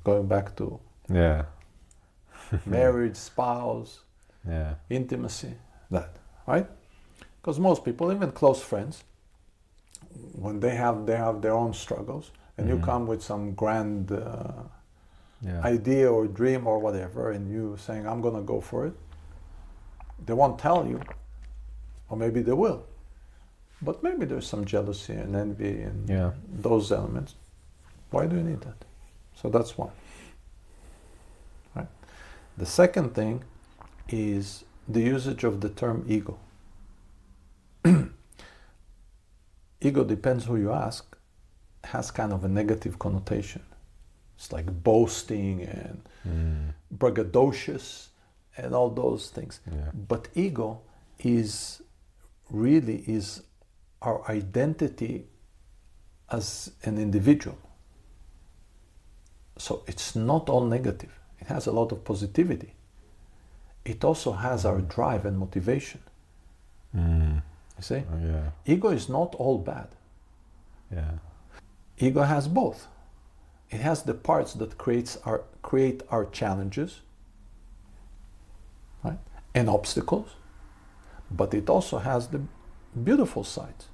Going back to marriage, spouse, intimacy, that, right? Because most people, even close friends, when they have their own struggles, and you come with some grand Yeah. idea or dream or whatever, and you saying, I'm going to go for it, they won't tell you, or maybe they will. But maybe there's some jealousy and envy and Yeah. those elements. Why do you need that? So that's one. Right? The second thing is the usage of the term ego. Ego, depends who you ask, has kind of a negative connotation. It's like boasting and braggadocious and all those things. Yeah. But ego is really is our identity as an individual. So it's not all negative. It has a lot of positivity. It also has our drive and motivation. You see? Oh, yeah. Ego is not all bad. Yeah. Ego has both. It has the parts that create our challenges, right? And obstacles. But it also has the beautiful sides.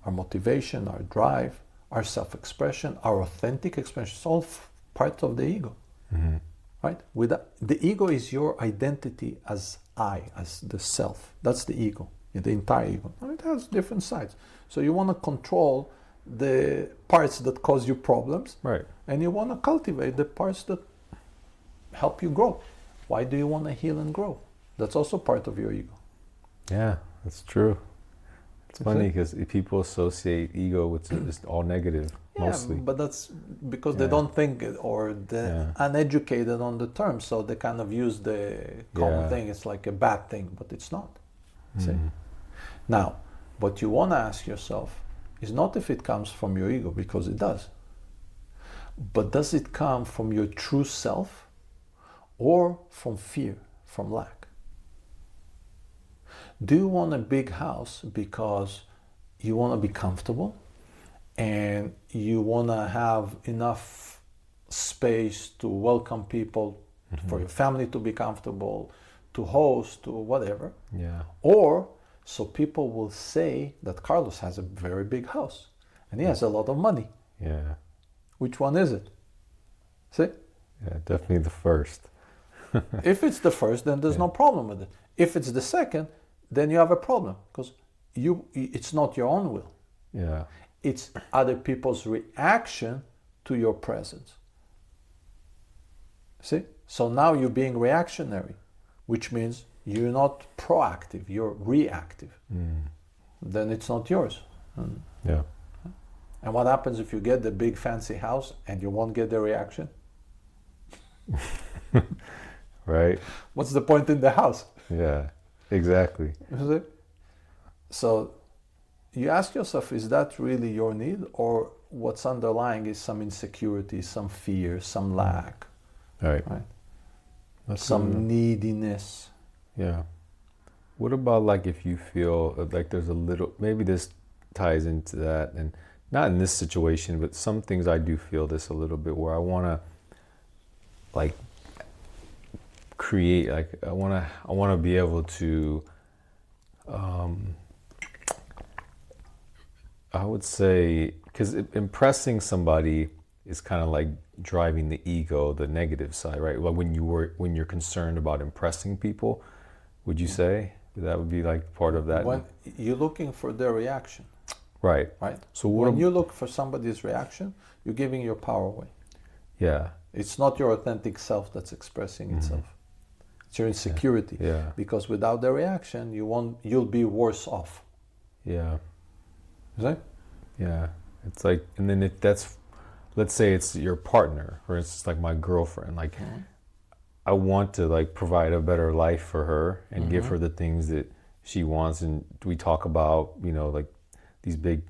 Our motivation, our drive, our self-expression, our authentic expression. It's all part of the ego. Right? The ego is your identity as I, as the self. That's the ego, the entire ego. And it has different sides. So you want to control the parts that cause you problems, Right. and you want to cultivate the parts that help you grow. Why do you want to heal and grow? That's also part of your ego. Yeah, that's true. It's Is funny it? because people associate ego with just all negative, mostly. But that's because they Yeah. don't think it, or they're Yeah. uneducated on the term, so they kind of use the common Yeah. thing. It's like a bad thing, but it's not. See? Now, what you want to ask yourself is not if it comes from your ego, because it does, but does it come from your true self or from fear, from lack? Do you want a big house because you want to be comfortable and you want to have enough space to welcome people, for your family to be comfortable, to host, to whatever? Yeah. Or so people will say that Carlos has a very big house and he has a lot of money. Yeah. Which one is it? See? Yeah, definitely the first. If it's the first, then there's no problem with it. If it's the second, then you have a problem, because it's not your own will. Yeah. It's other people's reaction to your presence. See? So now you're being reactionary, which means you're not proactive, you're reactive. Then it's not yours. Yeah. And what happens if you get the big fancy house and you won't get the reaction? Right. What's the point in the house? Yeah. Exactly. You see? So you ask yourself, is that really your need, or what's underlying is some insecurity, some fear, some lack, Right. right? That's Some good. neediness. Yeah. What about like if you feel like there's a little, maybe this ties into that, and not in this situation, but some things I do feel this a little bit, where I want to like create, like I want to be able to, I would say, because impressing somebody is kind of like driving the ego, the negative side, right? Like when you're concerned about impressing people, would you say that would be like part of that? When you're looking for their reaction, Right. right? So when you look for somebody's reaction, you're giving your power away. Yeah. It's not your authentic self that's expressing itself. It's your insecurity. Yeah. Because without the reaction, you'll be worse off. Yeah. Is that? Yeah. It's like, and then if that's, let's say it's your partner, or it's like my girlfriend, like I want to like provide a better life for her and give her the things that she wants. And we talk about, you know, like these big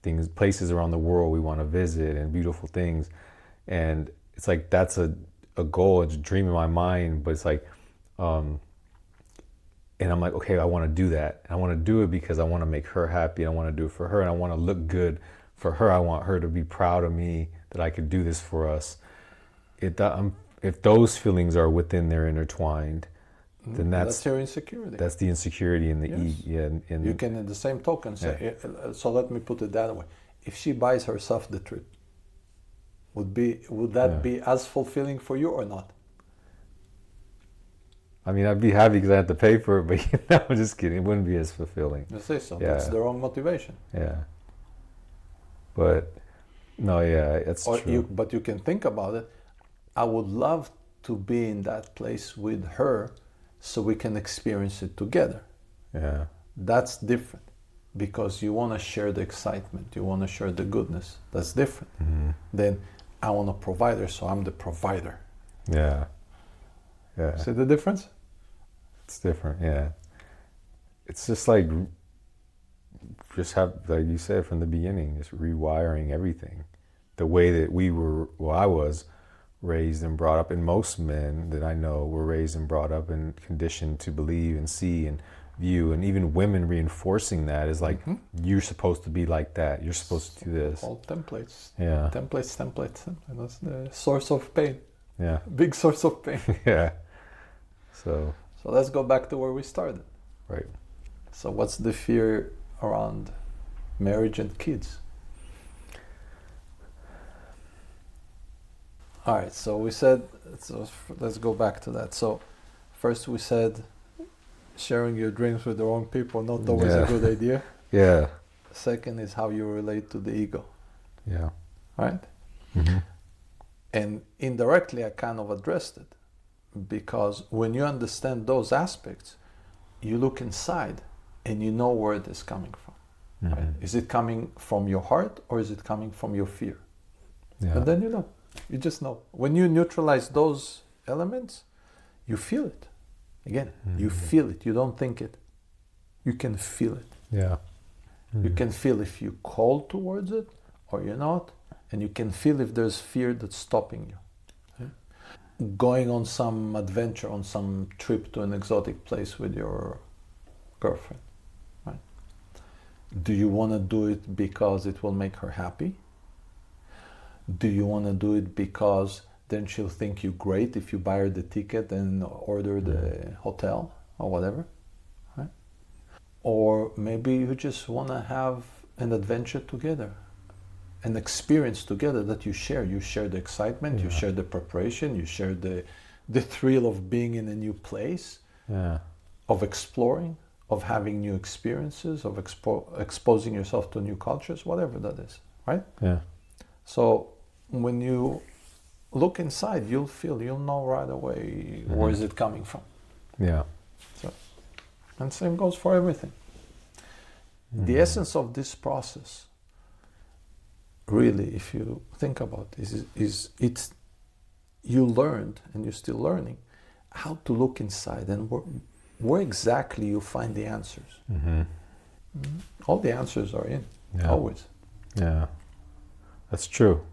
things, places around the world we want to visit and beautiful things. And it's like, that's a goal, it's a dream in my mind, but it's like, and I'm like, okay, I want to do that. And I want to do it because I want to make her happy. I want to do it for her, and I want to look good for her. I want her to be proud of me that I could do this for us. If those feelings are within there intertwined, then That's your insecurity. that's the insecurity in the Yes. You can, in the same token, say, so let me put it that way. If she buys herself the trip, Would that be as fulfilling for you or not? I mean, I'd be happy because I have to pay for it, but I'm just kidding. It wouldn't be as fulfilling. You say so. Yeah. That's the wrong motivation. Yeah. But no, yeah, it's true. But you can think about it. I would love to be in that place with her so we can experience it together. Yeah. That's different because you want to share the excitement. You want to share the goodness. That's different. Then I want a provider, so I'm the provider. Yeah. Yeah. See the difference? It's different, yeah. It's just like like you said from the beginning, just rewiring everything. The way that I was raised and brought up, and most men that I know were raised and brought up and conditioned to believe and see and view, and even women reinforcing that is like, you're supposed to be like that, you're supposed to do this. All templates. Yeah. Templates. And that's the source of pain. Yeah. Big source of pain. Yeah. So let's go back to where we started. Right. So what's the fear around marriage and kids? All right, so we said, let's go back to that. So first we said sharing your dreams with the wrong people, not always a good idea. Yeah. Second is how you relate to the ego. Yeah. Right? And indirectly I kind of addressed it, because when you understand those aspects, you look inside and you know where it is coming from. Right? Is it coming from your heart or is it coming from your fear? Yeah. And then you know. You just know. When you neutralize those elements, you feel it. Again, you feel it. You don't think it. You can feel it. Yeah. You can feel if you're called towards it or you're not. And you can feel if there's fear that's stopping you. Okay? Going on some adventure, on some trip to an exotic place with your girlfriend. Right? Do you want to do it because it will make her happy? Do you want to do it because then she'll think you great if you buy her the ticket and order the hotel or whatever? Right? Or maybe you just want to have an adventure together, an experience together that you share. You share the excitement, you share the preparation, you share the thrill of being in a new place, of exploring, of having new experiences, of exposing yourself to new cultures, whatever that is, right? Yeah. So when you look inside, you'll know right away where is it coming from. Yeah. So, and same goes for everything. The essence of this process, really, if you think about this, is it's you learned and you're still learning how to look inside and where exactly you find the answers. All the answers are in, always. Yeah, that's true.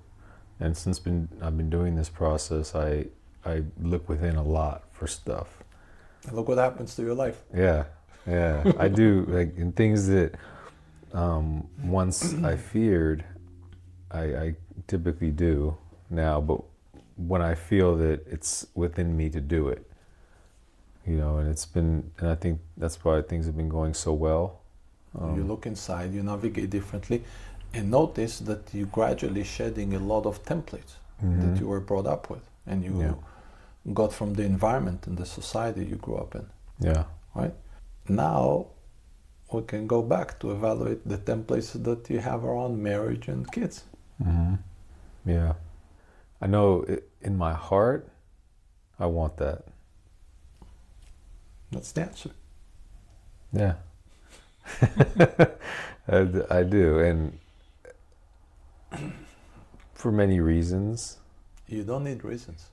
And since I've been doing this process, I look within a lot for stuff. And look what happens to your life. Yeah, I do, like in things that once I feared, I typically do now. But when I feel that it's within me to do it, and I think that's why things have been going so well. You look inside, you navigate differently. And notice that you're gradually shedding a lot of templates that you were brought up with and you got from the environment and the society you grew up in. Yeah. Right? Now we can go back to evaluate the templates that you have around marriage and kids. Yeah. I know in my heart, I want that. That's the answer. Yeah. I do. And for many reasons. You don't need reasons.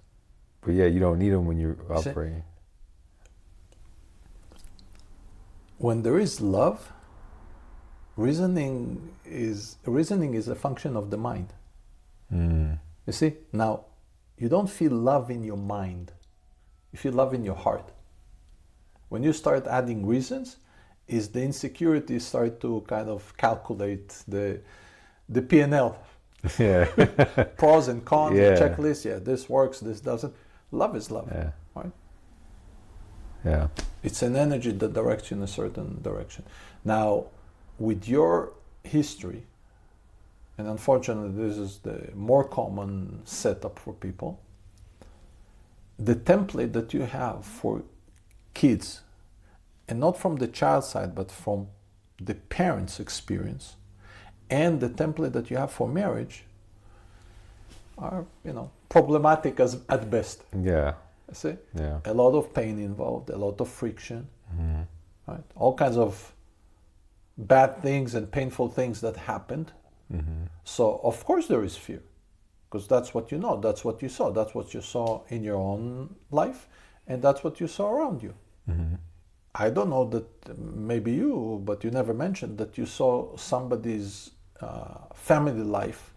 But yeah, you don't need them when you're operating. When there is love, reasoning is a function of the mind. You see, now you don't feel love in your mind. You feel love in your heart. When you start adding reasons, is the insecurity start to kind of calculate the P&L. Yeah. Pros and cons, checklist. Yeah, this works, this doesn't. Love is love, right? Yeah. It's an energy that directs you in a certain direction. Now, with your history, and unfortunately this is the more common setup for people, the template that you have for kids, and not from the child side, but from the parents' experience, and the template that you have for marriage are, problematic as at best. Yeah. See? Yeah. A lot of pain involved, a lot of friction, right? All kinds of bad things and painful things that happened. So of course there is fear, because that's what you know, that's what you saw, that's what you saw in your own life, and that's what you saw around you. I don't know that maybe you, but you never mentioned that you saw somebody's family life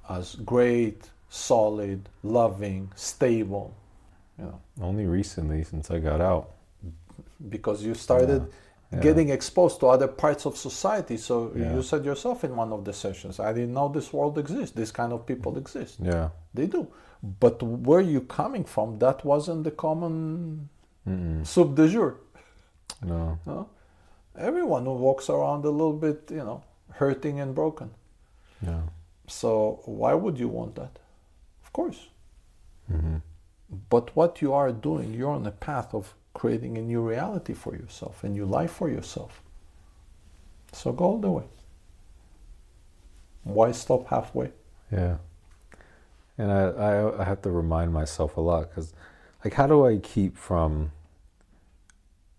as great, solid, loving, stable, Only recently, since I got out. because you started getting exposed to other parts of society. So you said yourself in one of the sessions, I didn't know this world exists, this kind of people exist. Yeah. They do. But where you coming from, that wasn't the common soup de jour. No. No? Everyone who walks around a little bit, hurting and broken. Yeah. So why would you want that? Of course. But what you are doing, you're on a path of creating a new reality for yourself, a new life for yourself. So go all the way. Why stop halfway? Yeah. And I have to remind myself a lot, because, like, how do I keep from,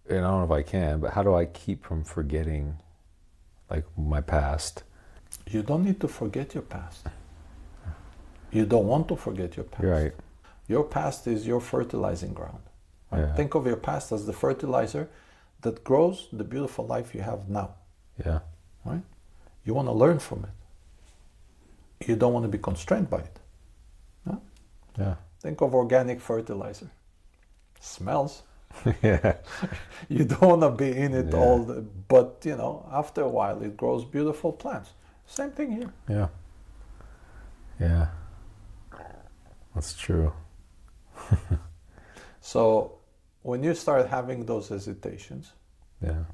and I don't know if I can, but how do I keep from forgetting, like, my past? You don't need to forget your past. You don't want to forget your past. Right. Your past is your fertilizing ground. Right? Yeah. Think of your past as the fertilizer that grows the beautiful life you have now. Yeah. Right? You want to learn from it. You don't want to be constrained by it. Huh? Yeah. Think of organic fertilizer. Smells. Yeah. You don't want to be in it but after a while it grows beautiful plants. Same thing here. Yeah. Yeah. That's true. So when you start having those hesitations, Yeah.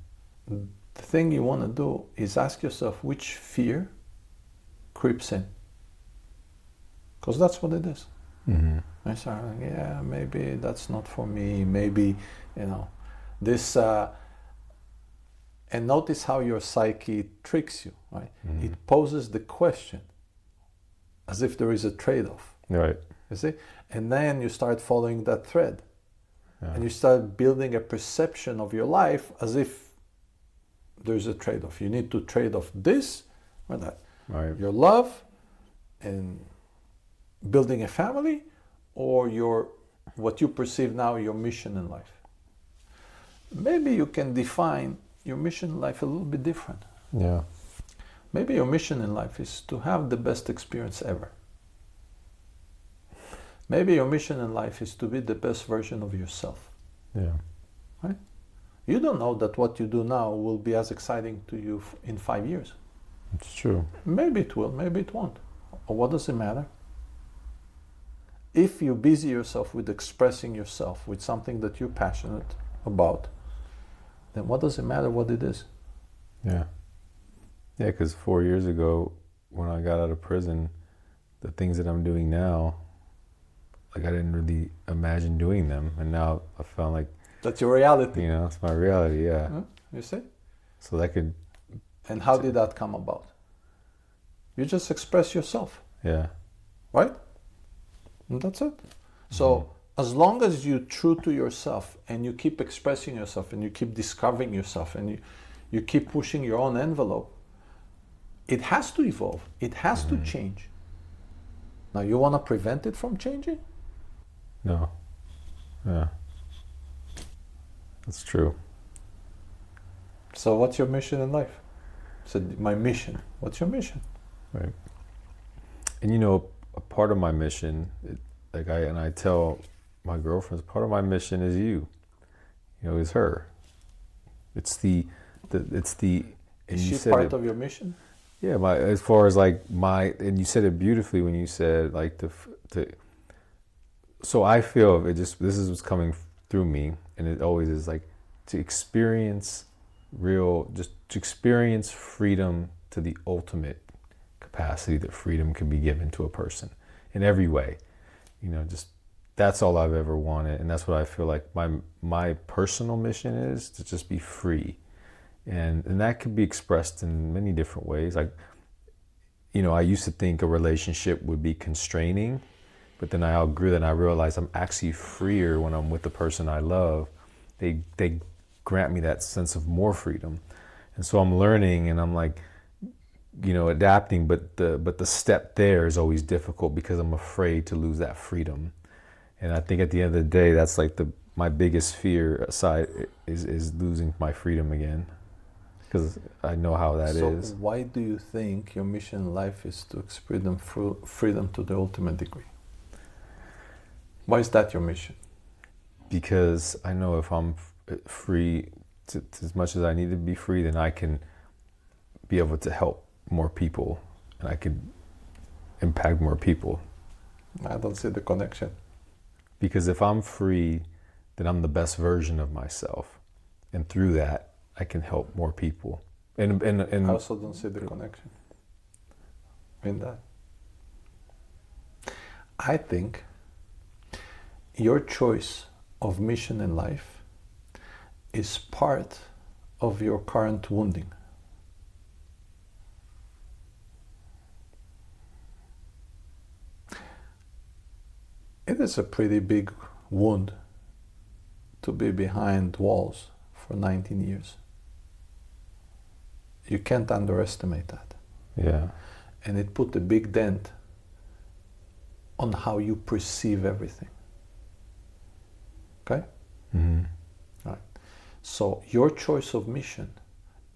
the thing you want to do is ask yourself which fear creeps in. Because that's what it is. I start like, yeah, maybe that's not for me. Maybe, this. And notice how your psyche tricks you, right? It poses the question as if there is a trade-off. Right. You see? And then you start following that thread. Yeah. And you start building a perception of your life as if there's a trade-off. You need to trade off this or that. Right. Your love and building a family, or what you perceive now your mission in life. Maybe you can define your mission in life a little bit different. Yeah. Maybe your mission in life is to have the best experience ever. Maybe your mission in life is to be the best version of yourself. Yeah. Right? You don't know that what you do now will be as exciting to you in 5 years. It's true. Maybe it will, maybe it won't. Or what does it matter? If you busy yourself with expressing yourself with something that you're passionate about, then what does it matter what it is? Yeah. Yeah, because 4 years ago, when I got out of prison, the things that I'm doing now, like, I didn't really imagine doing them. And now I found like, That's your reality. it's my reality, yeah. You see? So that could, And how did that come about? You just express yourself, yeah. right? And that's it. So as long as you're true to yourself and you keep expressing yourself and you keep discovering yourself and you keep pushing your own envelope, it has to evolve. It has to change. Now, you want to prevent it from changing? No. Yeah. That's true. So what's your mission in life? So my mission. What's your mission? Right. And a part of my mission, I tell my girlfriends, part of my mission is you. Is her. It's the. Is she part of your mission? Yeah, as far as and you said it beautifully when you said so I feel this is what's coming through me, and it always is to experience freedom to the ultimate capacity. capacity that freedom can be given to a person in every way. Just that's all I've ever wanted, and that's what I feel like my personal mission is, to just be free, and that could be expressed in many different ways. Like, I used to think a relationship would be constraining, but then I outgrew that, and I realized I'm actually freer when I'm with the person I love. They grant me that sense of more freedom, and so I'm learning, and I'm like, adapting, but the step there is always difficult because I'm afraid to lose that freedom. And I think at the end of the day, that's like my biggest fear aside is losing my freedom again, because I know how that is. So why do you think your mission in life is to experience freedom to the ultimate degree? Why is that your mission? Because I know if I'm free to as much as I need to be free, then I can be able to help more people, and I could impact more people. I don't see the connection. Because if I'm free, then I'm the best version of myself, and through that I can help more people. And I also don't see the connection in that. I think your choice of mission in life is part of your current wounding. It is a pretty big wound to be behind walls for 19 years. You can't underestimate that. Yeah. And it put a big dent on how you perceive everything. Okay? Mm-hmm. Right. So your choice of mission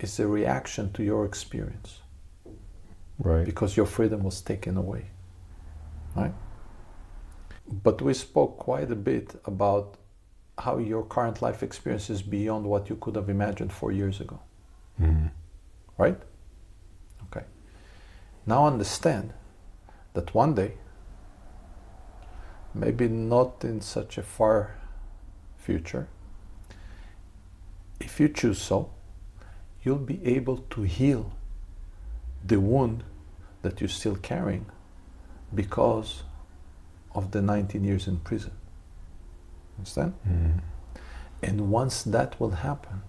is a reaction to your experience. Right. Because your freedom was taken away. Right? But we spoke quite a bit about how your current life experience is beyond what you could have imagined 4 years ago. Mm-hmm. Right? Okay. Now understand that one day, maybe not in such a far future, if you choose so, you'll be able to heal the wound that you're still carrying because of the 19 years in prison. Understand? Mm-hmm. And once that will happen,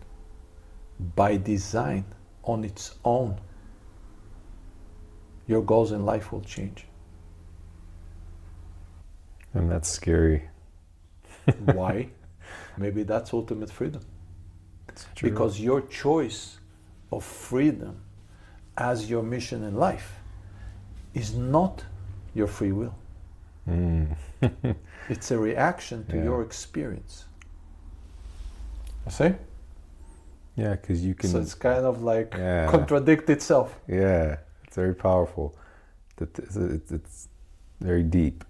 by design, on its own, your goals in life will change. And that's scary. Why? Maybe that's ultimate freedom. It's true. Because your choice of freedom as your mission in life is not your free will. Mm. It's a reaction to your experience. You see? Yeah, because you can. So it's kind of like contradict itself. Yeah, it's very powerful. It's very deep.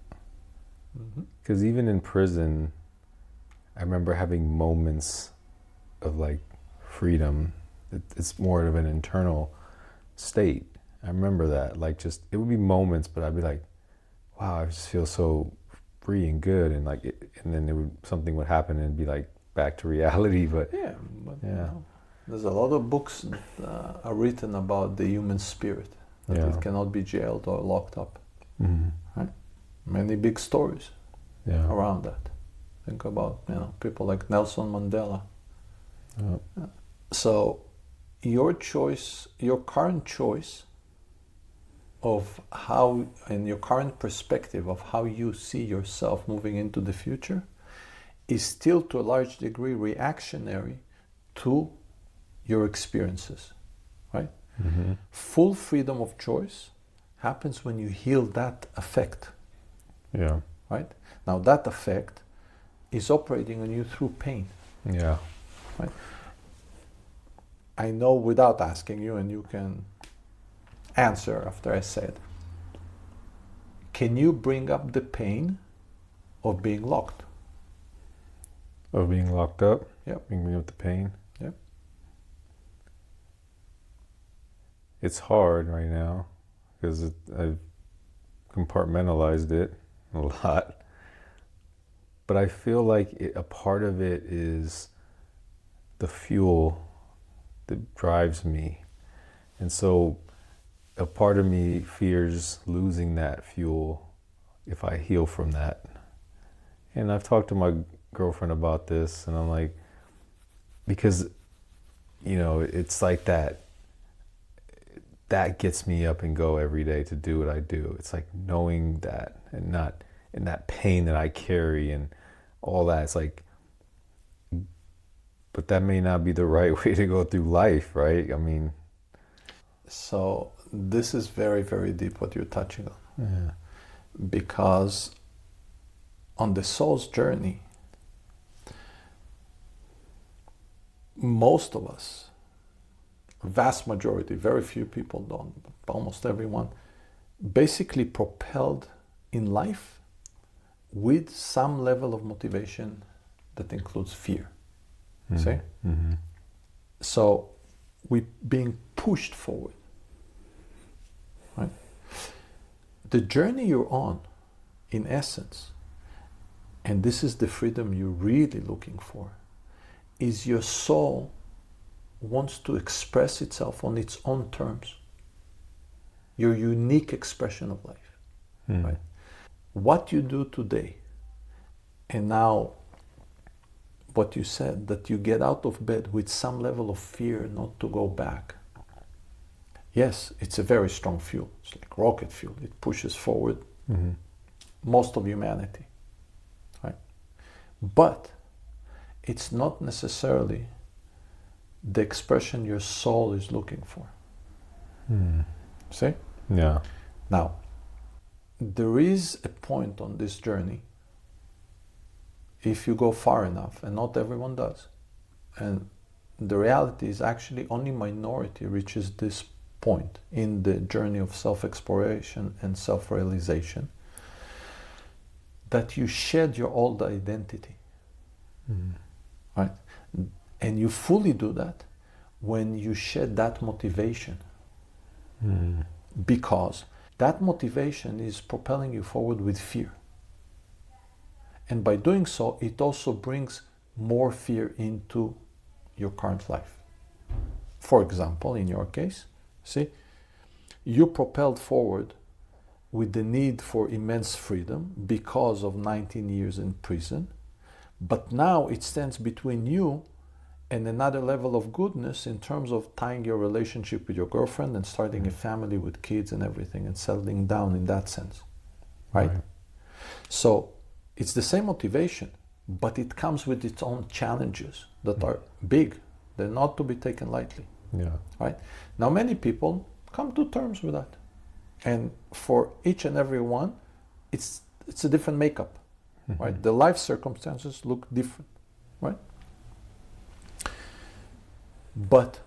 Because even in prison, I remember having moments of like freedom. It's more of an internal state. I remember that. Like, just, it would be moments, but I'd be like, wow, I just feel so free and good, and like, and then something would happen and it'd be like back to reality. But you know, there's a lot of books that are written about the human spirit, that it cannot be jailed or locked up. Mm-hmm. Right? Many big stories around that. Think about people like Nelson Mandela. So your choice, your current choice of how, and your current perspective of how you see yourself moving into the future, is still to a large degree reactionary to your experiences, right? Mm-hmm. Full freedom of choice happens when you heal that effect. Yeah. Right? Now that effect is operating on you through pain. Yeah. Right? I know without asking you, and you can answer after I said, can you bring up the pain of being locked? Of being locked up? Yep. Bring up the pain? Yep. It's hard right now because I've compartmentalized it a lot. But I feel like a part of it is the fuel that drives me. And so a part of me fears losing that fuel if I heal from that. And I've talked to my girlfriend about this, and I'm like, because, you know, it's like that gets me up and go every day to do what I do. It's like knowing that, and not in that pain that I carry and all that. It's like, but that may not be the right way to go through life, right? I mean, So this is very, very deep what you're touching on. yeah. Because on the soul's journey, most of us, vast majority, very few people don't, but almost everyone, basically propelled in life with some level of motivation that includes fear. See? Mm-hmm. So we're being pushed forward. Right? The journey you're on, in essence, and this is the freedom you're really looking for, is your soul wants to express itself on its own terms. Your unique expression of life. Right? What you do today, and now what you said, that you get out of bed with some level of fear not to go back. Yes, it's a very strong fuel. It's like rocket fuel. It pushes forward most of humanity. Right? But it's not necessarily the expression your soul is looking for. See? Yeah. Now, there is a point on this journey, if you go far enough, and not everyone does, and the reality is actually only minority reaches this point in the journey of self-exploration and self-realization, that you shed your old identity. Right? And you fully do that when you shed that motivation. Because that motivation is propelling you forward with fear. And by doing so, it also brings more fear into your current life. For example, in your case, see, you propelled forward with the need for immense freedom because of 19 years in prison, but now it stands between you and another level of goodness in terms of tying your relationship with your girlfriend and starting a family with kids and everything and settling down in that sense. Right? So it's the same motivation, but it comes with its own challenges that are big. They're not to be taken lightly. Yeah. Right? Now, many people come to terms with that. And for each and every one, it's a different makeup. Right? The life circumstances look different. Right? But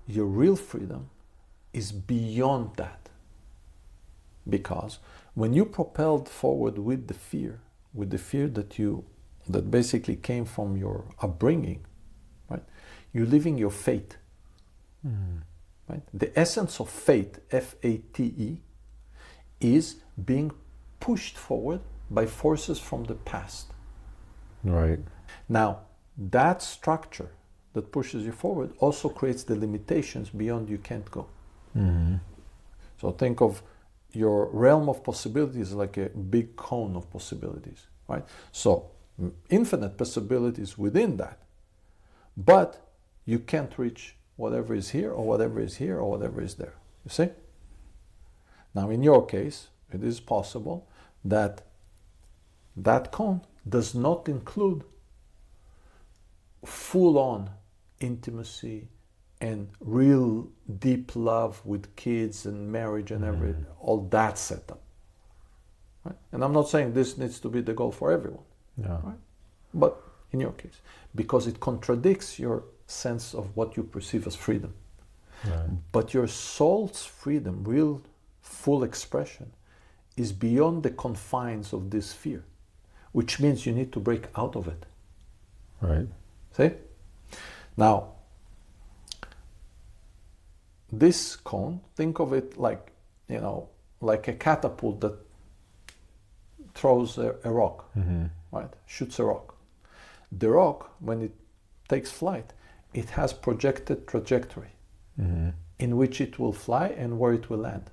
your real freedom is beyond that. Because when you propelled forward with the fear that basically came from your upbringing, right? You're living your fate. Right? The essence of fate, F-A-T-E, is being pushed forward by forces from the past. Right. Now, that structure that pushes you forward also creates the limitations beyond you can't go. So think of your realm of possibilities like a big cone of possibilities, right? So infinite possibilities within that, but you can't reach whatever is here or whatever is here or whatever is there. You see? Now, in your case, it is possible that that cone does not include full-on intimacy and real deep love with kids and marriage and everything, all that setup. Right? And I'm not saying this needs to be the goal for everyone. Yeah. Right? But in your case, because it contradicts your sense of what you perceive as freedom. Right. But your soul's freedom, real full expression, is beyond the confines of this fear, which means you need to break out of it. Right. See? Now, this cone, think of it like, like a catapult that throws a rock, right? Shoots a rock. The rock, when it takes flight, it has projected trajectory. in which it will fly and where it will land.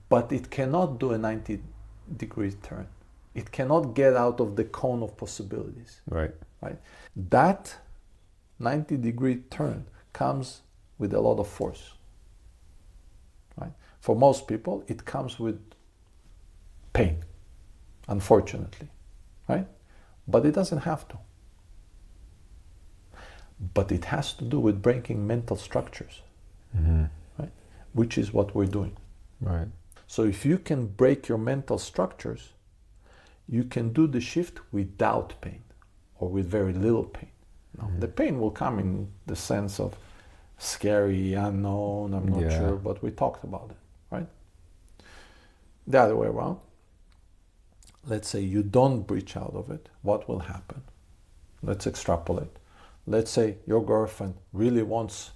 But it cannot do a 90-degree turn. It cannot get out of the cone of possibilities. Right. Right? That 90-degree turn comes with a lot of force. Right? For most people, it comes with pain, unfortunately. Right? But it doesn't have to. But it has to do with breaking mental structures, right? Which is what we're doing. Right. So if you can break your mental structures, you can do the shift without pain or with very little pain. Now, the pain will come in the sense of scary, unknown, I'm not sure, but we talked about it, right? The other way around, let's say you don't breach out of it, what will happen? Let's extrapolate. Let's say your girlfriend really wants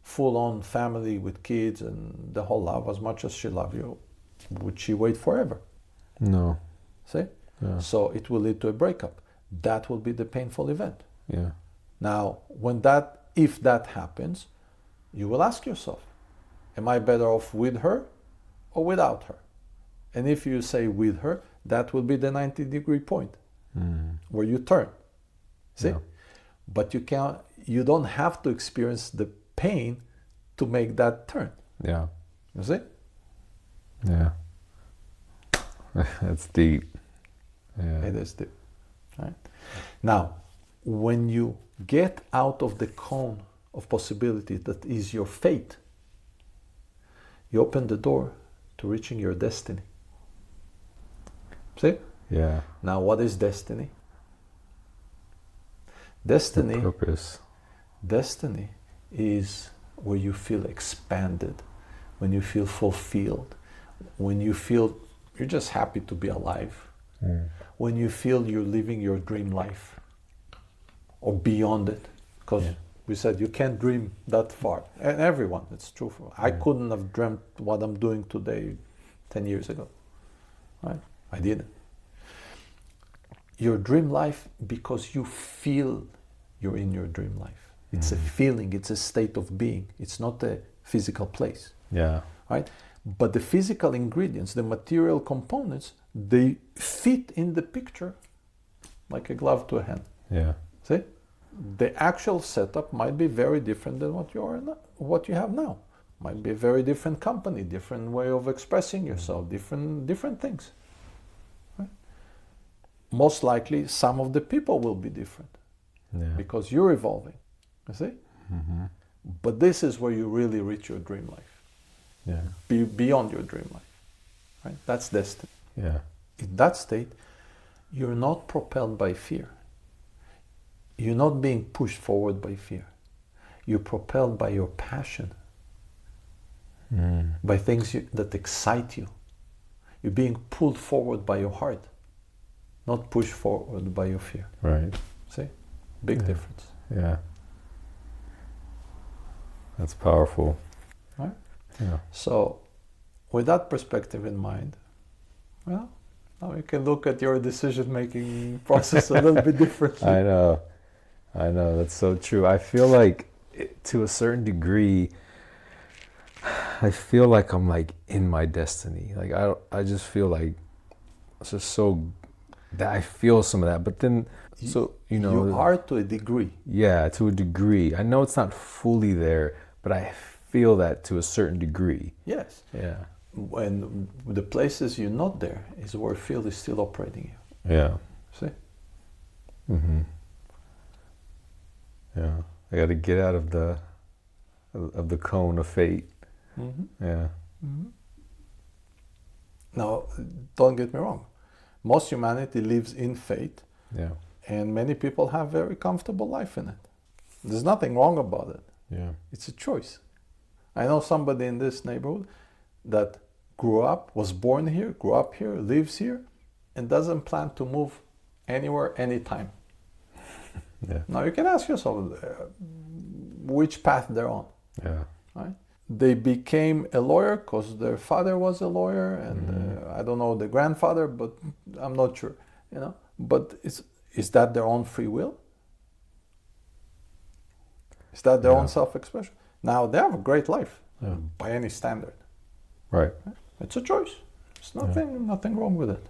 full-on family with kids and the whole love as much as she loves you. Would she wait forever? No. See? Yeah. So it will lead to a breakup. That will be the painful event. Yeah. Now, if that happens, you will ask yourself, am I better off with her or without her? And if you say with her, that will be the 90-degree point where you turn. See? Yeah. But you don't have to experience the pain to make that turn. Yeah. You see? Yeah. That's deep. Yeah. It is deep. Right? Now, when you get out of the cone of possibility that is your fate, you open the door to reaching your destiny. See? Yeah. Now, what is destiny? The purpose. Destiny is where you feel expanded, when you feel fulfilled, when you feel you're just happy to be alive, when you feel you're living your dream life or beyond it. Because we said you can't dream that far. And everyone, it's true. I couldn't have dreamt what I'm doing today 10 years ago. Right? I didn't. Your dream life because you feel you're in your dream life. It's a feeling, it's a state of being. It's not a physical place. Yeah. Right? But the physical ingredients, the material components, they fit in the picture like a glove to a hand. Yeah. See? The actual setup might be very different than what you have now. Might be a very different company, different way of expressing yourself, different things. Right? Most likely, some of the people will be different because you're evolving. You see? Mm-hmm. But this is where you really reach your dream life. Yeah. Beyond your dream life. Right? That's destiny. Yeah. In that state, you're not propelled by fear. You're not being pushed forward by fear. You're propelled by your passion, by things that excite you. You're being pulled forward by your heart, not pushed forward by your fear. Right. See? Big difference. Yeah. That's powerful. Right? Yeah. So, with that perspective in mind, well, now you can look at your decision-making process a little bit differently. I know. That's so true. I feel like, to a certain degree, I feel like I'm like in my destiny. Like I just feel like it's just so that I feel some of that. But then, you are to a degree. Yeah, to a degree. I know it's not fully there, but I feel that to a certain degree. Yes. Yeah. When the places you're not there is where field is still operating you. Yeah. See? Mm-hmm. Yeah. I got to get out of the cone of fate. Mm-hmm. Yeah. Mm-hmm. Now, don't get me wrong. Most humanity lives in fate. Yeah. And many people have very comfortable life in it. There's nothing wrong about it. Yeah. It's a choice. I know somebody in this neighborhood that was born here, grew up here, lives here, and doesn't plan to move anywhere, anytime. Yeah. Now you can ask yourself which path they're on. Yeah. Right? They became a lawyer because their father was a lawyer, and I don't know the grandfather, but I'm not sure. But is that their own free will? Is that their own self-expression? Now they have a great life. by any standard. Right. It's a choice. It's nothing wrong with it.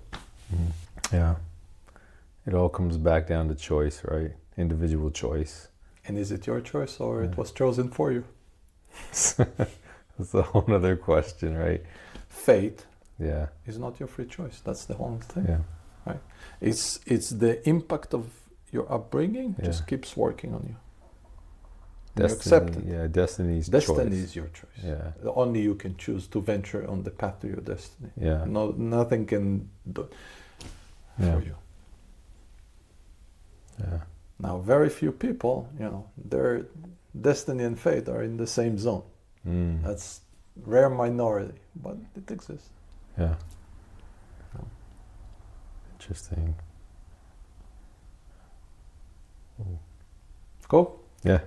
Yeah. It all comes back down to choice, right? Individual choice. And is it your choice or it was chosen for you? That's a whole other question, right? Fate Yeah. is not your free choice. That's the whole thing. Yeah. Right? It's the impact of your upbringing just keeps working on you. You accept it. Yeah, destiny Destiny choice. is your choice. Yeah. Only you can choose to venture on the path to your destiny. Yeah. Nothing can do for you. Yeah. Now, very few people, their destiny and fate are in the same zone. That's rare minority, but it exists. Yeah. Interesting. Cool. Yeah.